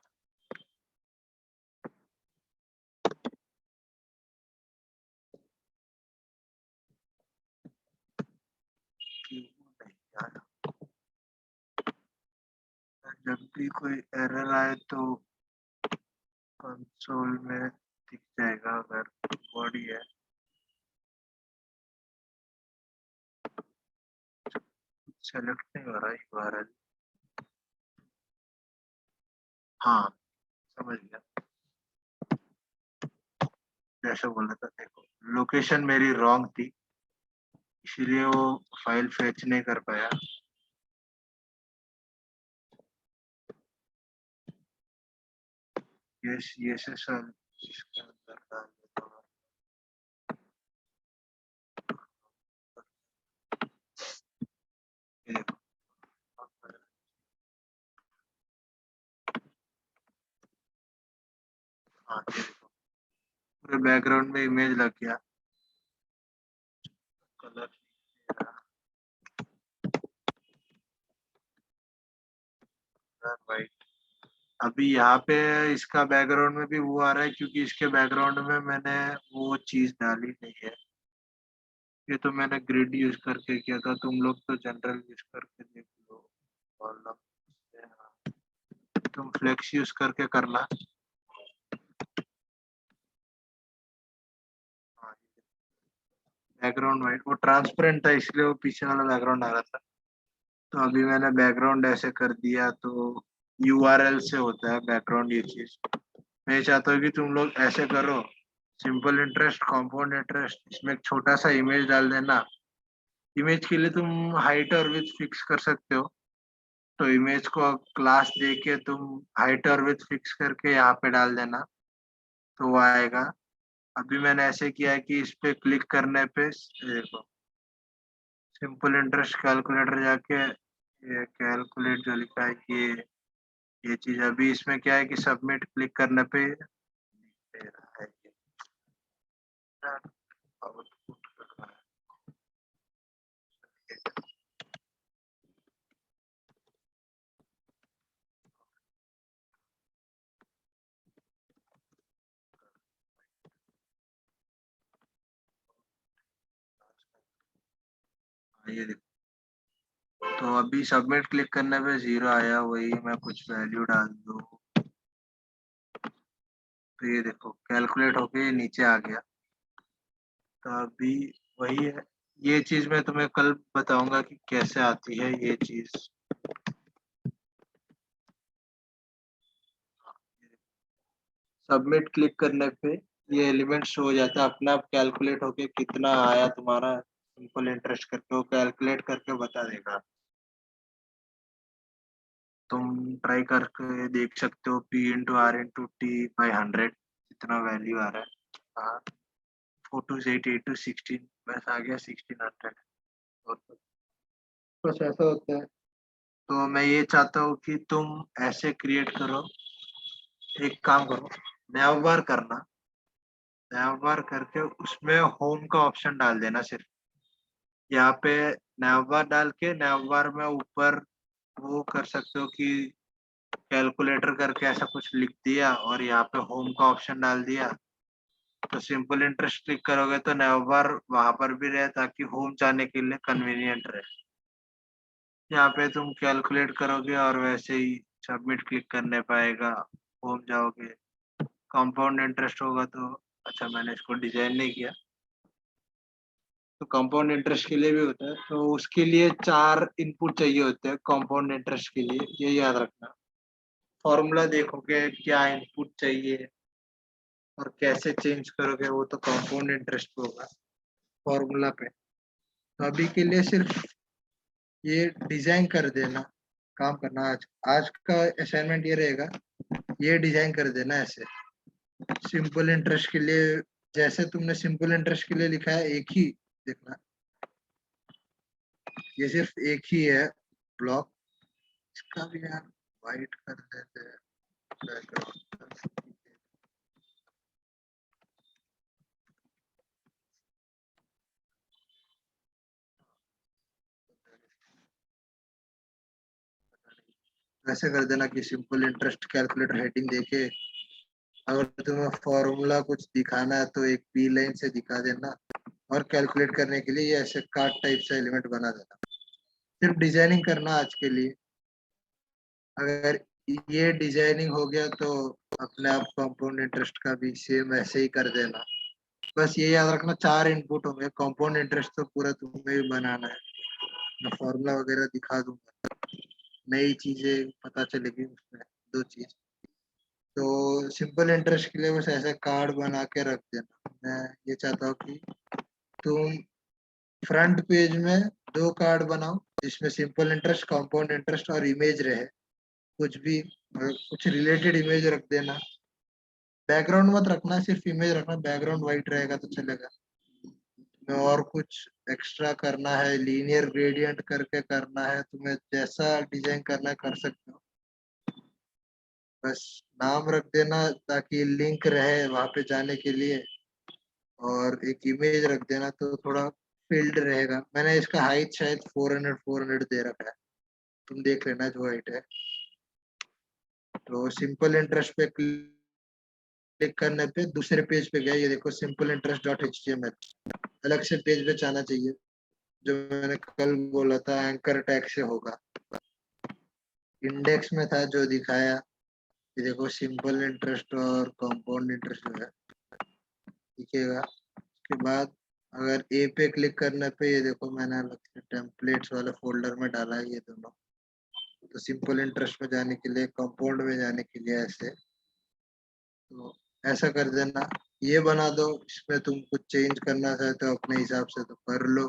जब भी कोई एरर आए तो कंसोल में दिख जाएगा, अगर बॉडी है। सेलेक्ट नहीं हो रहा यूआरएल, हाँ समझ गया, जैसे बोला था। देखो लोकेशन मेरी रॉन्ग थी, इसीलिए वो फाइल फेच नहीं कर पाया। ये से सर इसके अंदर डाल देता हूँ। ये देखो, हाँ ये देखो पूरे बैकग्राउंड में इमेज लग गया, कलर वाइट। अभी यहाँ पे इसका बैकग्राउंड में भी वो आ रहा है क्योंकि इसके बैकग्राउंड में मैंने वो चीज डाली नहीं है। ये तो मैंने ग्रिड यूज करके किया था, तुम लोग तो जनरल यूज करके देख लो। कॉलम से, हाँ, तुम फ्लेक्स यूज करके करना। हाँ, बैकग्राउंड वाइट, वो ट्रांसपेरेंट था इसलिए वो पीछे वाला बैकग्राउंड आ रहा था। तो अभी मैंने बैकग्राउंड ऐसे कर दिया, तो यूआरएल से होता है बैकग्राउंड ये चीज। मैं चाहता हूँ कि तुम लोग ऐसे करो, सिंपल इंटरेस्ट, कंपाउंड इंटरेस्ट, इसमें एक छोटा सा इमेज डाल देना, इमेज के लिए तुम हाइट और विड्थ फिक्स कर सकते हो। तो इमेज को क्लास देके तुम हाइट और विड्थ फिक्स करके यहाँ पे डाल देना, तो वो आएगा। अभी मैंने ऐसे किया है कि इस पे क्लिक करने पे ये देखो, सिंपल इंटरेस्ट कैलकुलेटर जाके ये कैलकुलेट जो लिखा है ये चीज अभी इसमें क्या है कि सबमिट क्लिक करने पे दे रहा है ये आउटपुट कर रहा है। ये देखो, तो अभी सबमिट क्लिक करने पे 0 आया, वही मैं कुछ वैल्यू डाल दूँ तो ये देखो कैलकुलेट होके ये नीचे आ गया। तो अभी वही है, ये चीज मैं तुम्हें कल बताऊंगा कि कैसे आती है ये चीज। सबमिट क्लिक करने पे ये एलिमेंट शो हो जाता है, अपने आप कैलकुलेट होके कितना आया तुम्हारा सिंपल इंटरेस्ट करके वो कैलकुलेट करके बता देगा। तुम ट्राई करके देख सकते हो, P into R into T by 100 कितना वैल्यू आ रहा है। 4 2 8 8 2 16 बस आ गया 1600। और बस ऐसा होता है। तो मैं ये चाहता हूँ कि तुम ऐसे क्रिएट करो, एक काम करो, नैव बार करना, नैव बार करके उसमें होम का ऑप्शन डाल देना सिर्फ। यहाँ पे नैव बार डाल के नैव बार में ऊपर वो कर सकते हो कि कैलकुलेटर करके ऐसा कुछ लिख दिया और यहाँ पे होम का ऑप्शन डाल दिया। तो सिंपल इंटरेस्ट क्लिक करोगे तो नैव बार वहां पर भी रहे ताकि होम जाने के लिए कन्वीनियंट रहे। यहाँ पे तुम कैलकुलेट करोगे और वैसे ही सबमिट क्लिक करने पाएगा, होम जाओगे। कंपाउंड इंटरेस्ट होगा तो अच्छा मैंने इसको डिजाइन नहीं किया, तो कंपाउंड इंटरेस्ट के लिए भी होता है, तो उसके लिए 4 इनपुट चाहिए होते हैं कंपाउंड इंटरेस्ट के लिए, ये याद रखना। फॉर्मूला देखोगे क्या इनपुट चाहिए और कैसे चेंज करोगे वो तो कंपाउंड इंटरेस्ट पे होगा फॉर्मूला पे। तो अभी के लिए सिर्फ ये डिजाइन कर देना, काम करना। आज आज का असाइनमेंट ये रहेगा, ये डिजाइन कर देना ऐसे सिंपल इंटरेस्ट के लिए। जैसे तुमने सिंपल इंटरेस्ट के लिए लिखा है एक ही देखना, ये सिर्फ एक ही है ब्लॉक। इसका भी यार वाइट कर देते हैं बैकग्राउंड। वैसे कर देना कि सिंपल इंटरेस्ट कैलकुलेटर हेडिंग देके अगर तुम्हें फॉर्मूला कुछ दिखाना है तो एक पी लाइन से दिखा देना, और कैलकुलेट करने के लिए ये ऐसे कार्ड टाइप से एलिमेंट बना देना। सिर्फ डिजाइनिंग करना आज के लिए। अगर ये डिजाइनिंग हो गया तो अपने आप कंपाउंड इंटरेस्ट का भी सेम ऐसे ही कर देना। बस ये याद रखना 4 इनपुट होंगे, कंपाउंड इंटरेस्ट तो पूरा तुम्हें ही बनाना है। मैं फॉर्मूला वगैरह दिखा दूंगा, नई चीजें पता चलेगी उसमें 2 चीज। तो सिंपल इंटरेस्ट के लिए बस ऐसे कार्ड बना के रख देना। मैं ये चाहता हूँ कि तुम फ्रंट पेज में 2 कार्ड बनाओ जिसमें सिंपल इंटरेस्ट, कंपाउंड इंटरेस्ट और इमेज रहे, कुछ भी कुछ रिलेटेड इमेज रख देना। बैकग्राउंड मत रखना, सिर्फ इमेज रखना, बैकग्राउंड वाइट रहेगा तो चलेगा। में और कुछ एक्स्ट्रा करना है, लीनियर ग्रेडियंट करके करना है, तुम्हें जैसा डिजाइन करना है कर सकते हो। बस नाम रख देना ताकि लिंक रहे वहां पे जाने के लिए, और एक इमेज रख देना तो थोड़ा फील्ड रहेगा। मैंने इसका हाइट शायद 400 दे रखा है, तुम देख लेना जो हाइट है। तो सिंपल इंटरेस्ट पे क्लिक करने पे दूसरे पेज पे गया, ये देखो सिंपल इंटरेस्ट डॉट एचटीएमएल अलग से पेज पे जाना चाहिए, जो मैंने कल बोला था एंकर टैग से होगा। इंडेक्स में था जो दिखाया, ये देखो सिंपल इंटरेस्ट और कंपाउंड इंटरेस्ट जो है दिखेगा। उसके बाद अगर ए पे क्लिक करने पे ये देखो मैंने अलग से टेम्पलेट्स वाले फोल्डर में डाला है ये दोनों। तो सिंपल इंटरेस्ट में जाने के लिए, कंपाउंड में जाने के लिए ऐसे, तो ऐसा कर देना। ये बना दो, इसमें तुम कुछ चेंज करना चाहते हो अपने हिसाब से तो कर लो।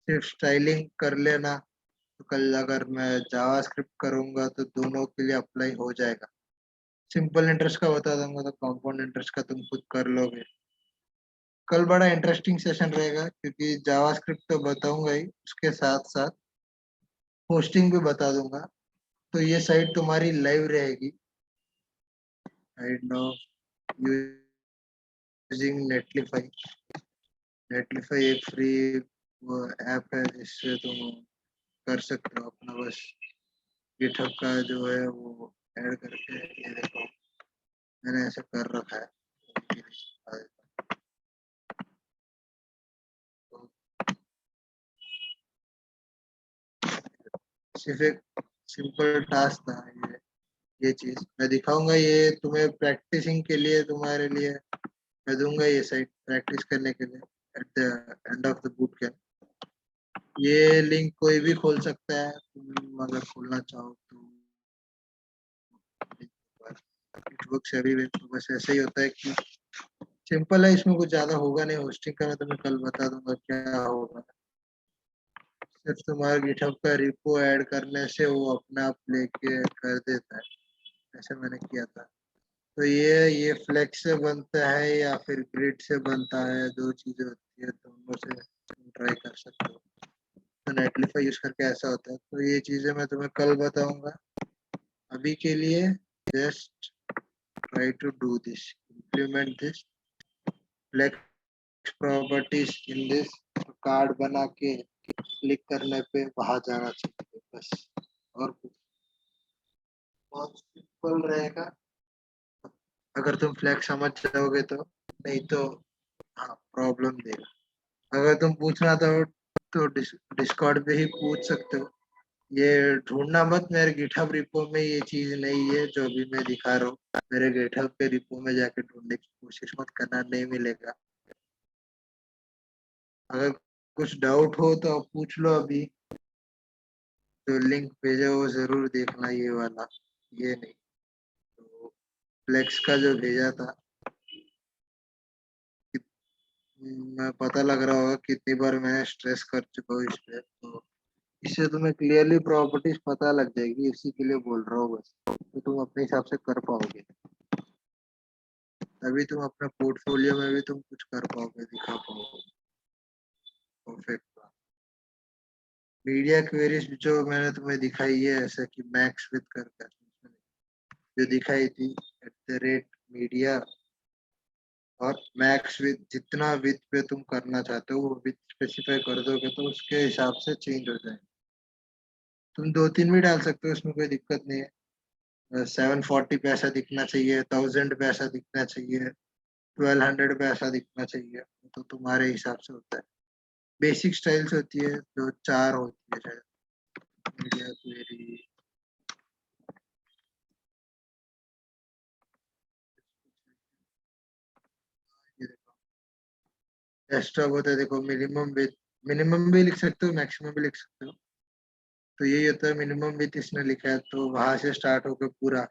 सिर्फ स्टाइलिंग कर लेना, तो कल अगर मैं जावास्क्रिप्ट करूंगा तो दोनों के लिए अप्लाई हो जाएगा। सिंपल इंटरेस्ट का बता दूंगा तो कंपाउंड इंटरेस्ट का तुम खुद कर लोगे। कल बड़ा इंटरेस्टिंग सेशन रहेगा क्योंकि जावास्क्रिप्ट तो बताऊंगा ही, उसके साथ साथ होस्टिंग भी बता दूंगा। तो ये साइट तुम्हारी लाइव रहेगी। Right now using नेटलीफाई। नेटलीफाई एक फ्री ऐप है जिससे तुम कर सकते हो अपना, बस गिटहब का जो है वो ऐड करके, ये देखो मैंने ऐसे कर रखा है। तो सिर्फ एक सिंपल टास्क था ये चीज मैं दिखाऊंगा, ये तुम्हें प्रैक्टिसिंग के लिए, तुम्हारे लिए मैं दूंगा ये साइट प्रैक्टिस करने के लिए at the end of the boot camp. ये लिंक कोई भी खोल सकता है, तुम अगर खोलना चाहो तो। It works everywhere. तो बस ऐसे ही होता है कि सिंपल है, इसमें कुछ ज्यादा होगा नहीं। होस्टिंग का मैं तुम्हें कल बता दूंगा क्या होगा। सिर्फ तुम्हारा गिटहब का रिपो ऐड करने से वो अपने आप लेके कर देता है। ऐसे मैंने किया था। तो ये फ्लेक्स से बनता है या फिर ग्रिड से बनता है, दो चीजें होती है, दोनों से तुम ट्राई कर सकते हो। तो नेटलिफाई यूज करके ऐसा होता है। तो ये चीजें मैं तुम्हें कल बताऊंगा। अभी के लिए just try to do this, implement this flex properties in this. Card बना के क्लिक करने पे वहां जाना चाहिए बस, और कुछ बहुत सिंपल रहेगा अगर तुम फ्लेक्स समझ जाओगे तो। नहीं तो हाँ प्रॉब्लम देगा। अगर तुम पूछना तो डिस्कॉर्ड पे ही पूछ सकते हो। ये ढूंढना मत मेरे गिटहब रिपो में, ये चीज नहीं है जो अभी मैं दिखा रहा हूँ। मेरे गिटहब के रिपो में जाके ढूंढने की कोशिश मत करना, नहीं मिलेगा। अगर कुछ डाउट हो तो आप पूछ लो अभी। जो लिंक भेजा वो जरूर देखना, ये वाला, ये नहीं। तो फ्लेक्स का जो भेजा था, मैं पता लग रहा होगा कितनी बार मैंने स्ट्रेस कर चुका हूँ इस पे। तो इससे तुम्हें क्लियरली प्रॉपर्टीज पता लग जाएगी, इसी के लिए बोल रहा हूँ बस। तो तुम अपने हिसाब से कर पाओगे, तभी तुम अपने पोर्टफोलियो में भी तुम कुछ कर पाओगे, दिखा पाओगे परफेक्ट। मीडिया क्वेरीज जो मैंने तुम्हें दिखाई है ऐसा कि मैक्स विद कर कर जो दिखाई थी एट द रेट मीडिया, और मैक्स विद जितना विद पे तुम करना चाहते हो वो विद स्पेसिफाई कर दोगे तो उसके हिसाब से चेंज हो जाएगा। तुम दो तीन भी डाल सकते हो, उसमें कोई दिक्कत नहीं है। 740 पे ऐसा दिखना चाहिए, 1000 पे ऐसा दिखना चाहिए, 1200 पे ऐसा दिखना चाहिए, तो तुम्हारे हिसाब से होता है। बेसिक स्टाइल्स होती है जो चार होती है शायद। मीडिया क्वेरी, ये देखो डेस्कटॉप होता है, देखो मिनिमम भी लिख सकते हो, मैक्सिमम भी लिख सकते हो। तो यही होता है मिनिमम विथ इसने लिखा है तो वहां से स्टार्ट होकर पूरा।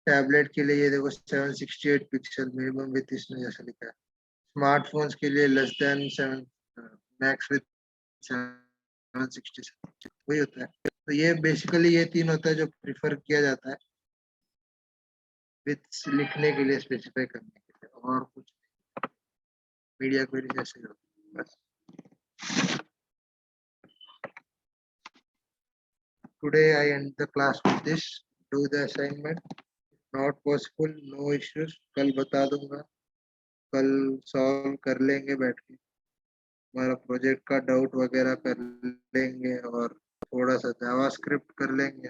टैबलेट के लिए ये देखो 768 पिक्सल मिनिमम विथ इसने जैसा लिखा है। स्मार्टफोन्स के लिए लेस देन 7, मैक्स विथ 767, वही होता है। तो ये बेसिकली ये तीन होता है जो प्रिफर किया जाता है विथ लिखने के लिए, स्पेसिफाई करने के लिए, और कुछ मीडिया क्वेरी जैसे ही होता है बस। Today I end the class with this. Do the assignment. Not possible, no issues. कल बता दूंगा, कल सॉल्व कर लेंगे बैठ के। हमारा प्रोजेक्ट का डाउट वगैरह कर लेंगे और थोड़ा सा जावास्क्रिप्ट कर लेंगे।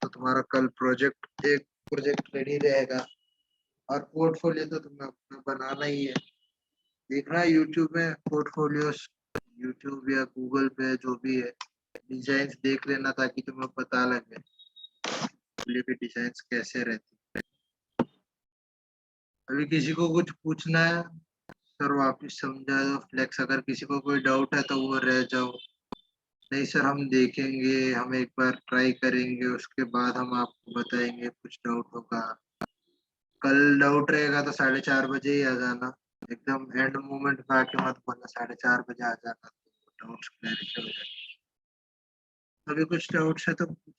तो तुम्हारा कल एक प्रोजेक्ट रेडी रहेगा। और पोर्टफोलियो तो तुम्हें अपना बनाना ही है। देखना यूट्यूब में पोर्टफोलियोस, यूट्यूब या गूगल पे जो भी है, डिजाइन देख लेना ताकि तुम्हें पता लगे पोर्टफोलियो की डिजाइन कैसे रहती है। अभी किसी को कुछ पूछना है सर वापिस समझा दो फ्लेक्स, अगर किसी को कोई डाउट है तो वो रह जाओ। नहीं सर हम देखेंगे, हम एक बार ट्राई करेंगे, उसके बाद हम आपको बताएंगे, कुछ डाउट होगा। कल डाउट रहेगा तो 4:30 बजे ही आ जाना। एकदम एंड मोमेंट में आके मत बोलना 4:30 बजे आ जाना, तो डाउट्स क्लैरिफाई हो जाए। अभी कुछ डाउट्स है तो पूछ।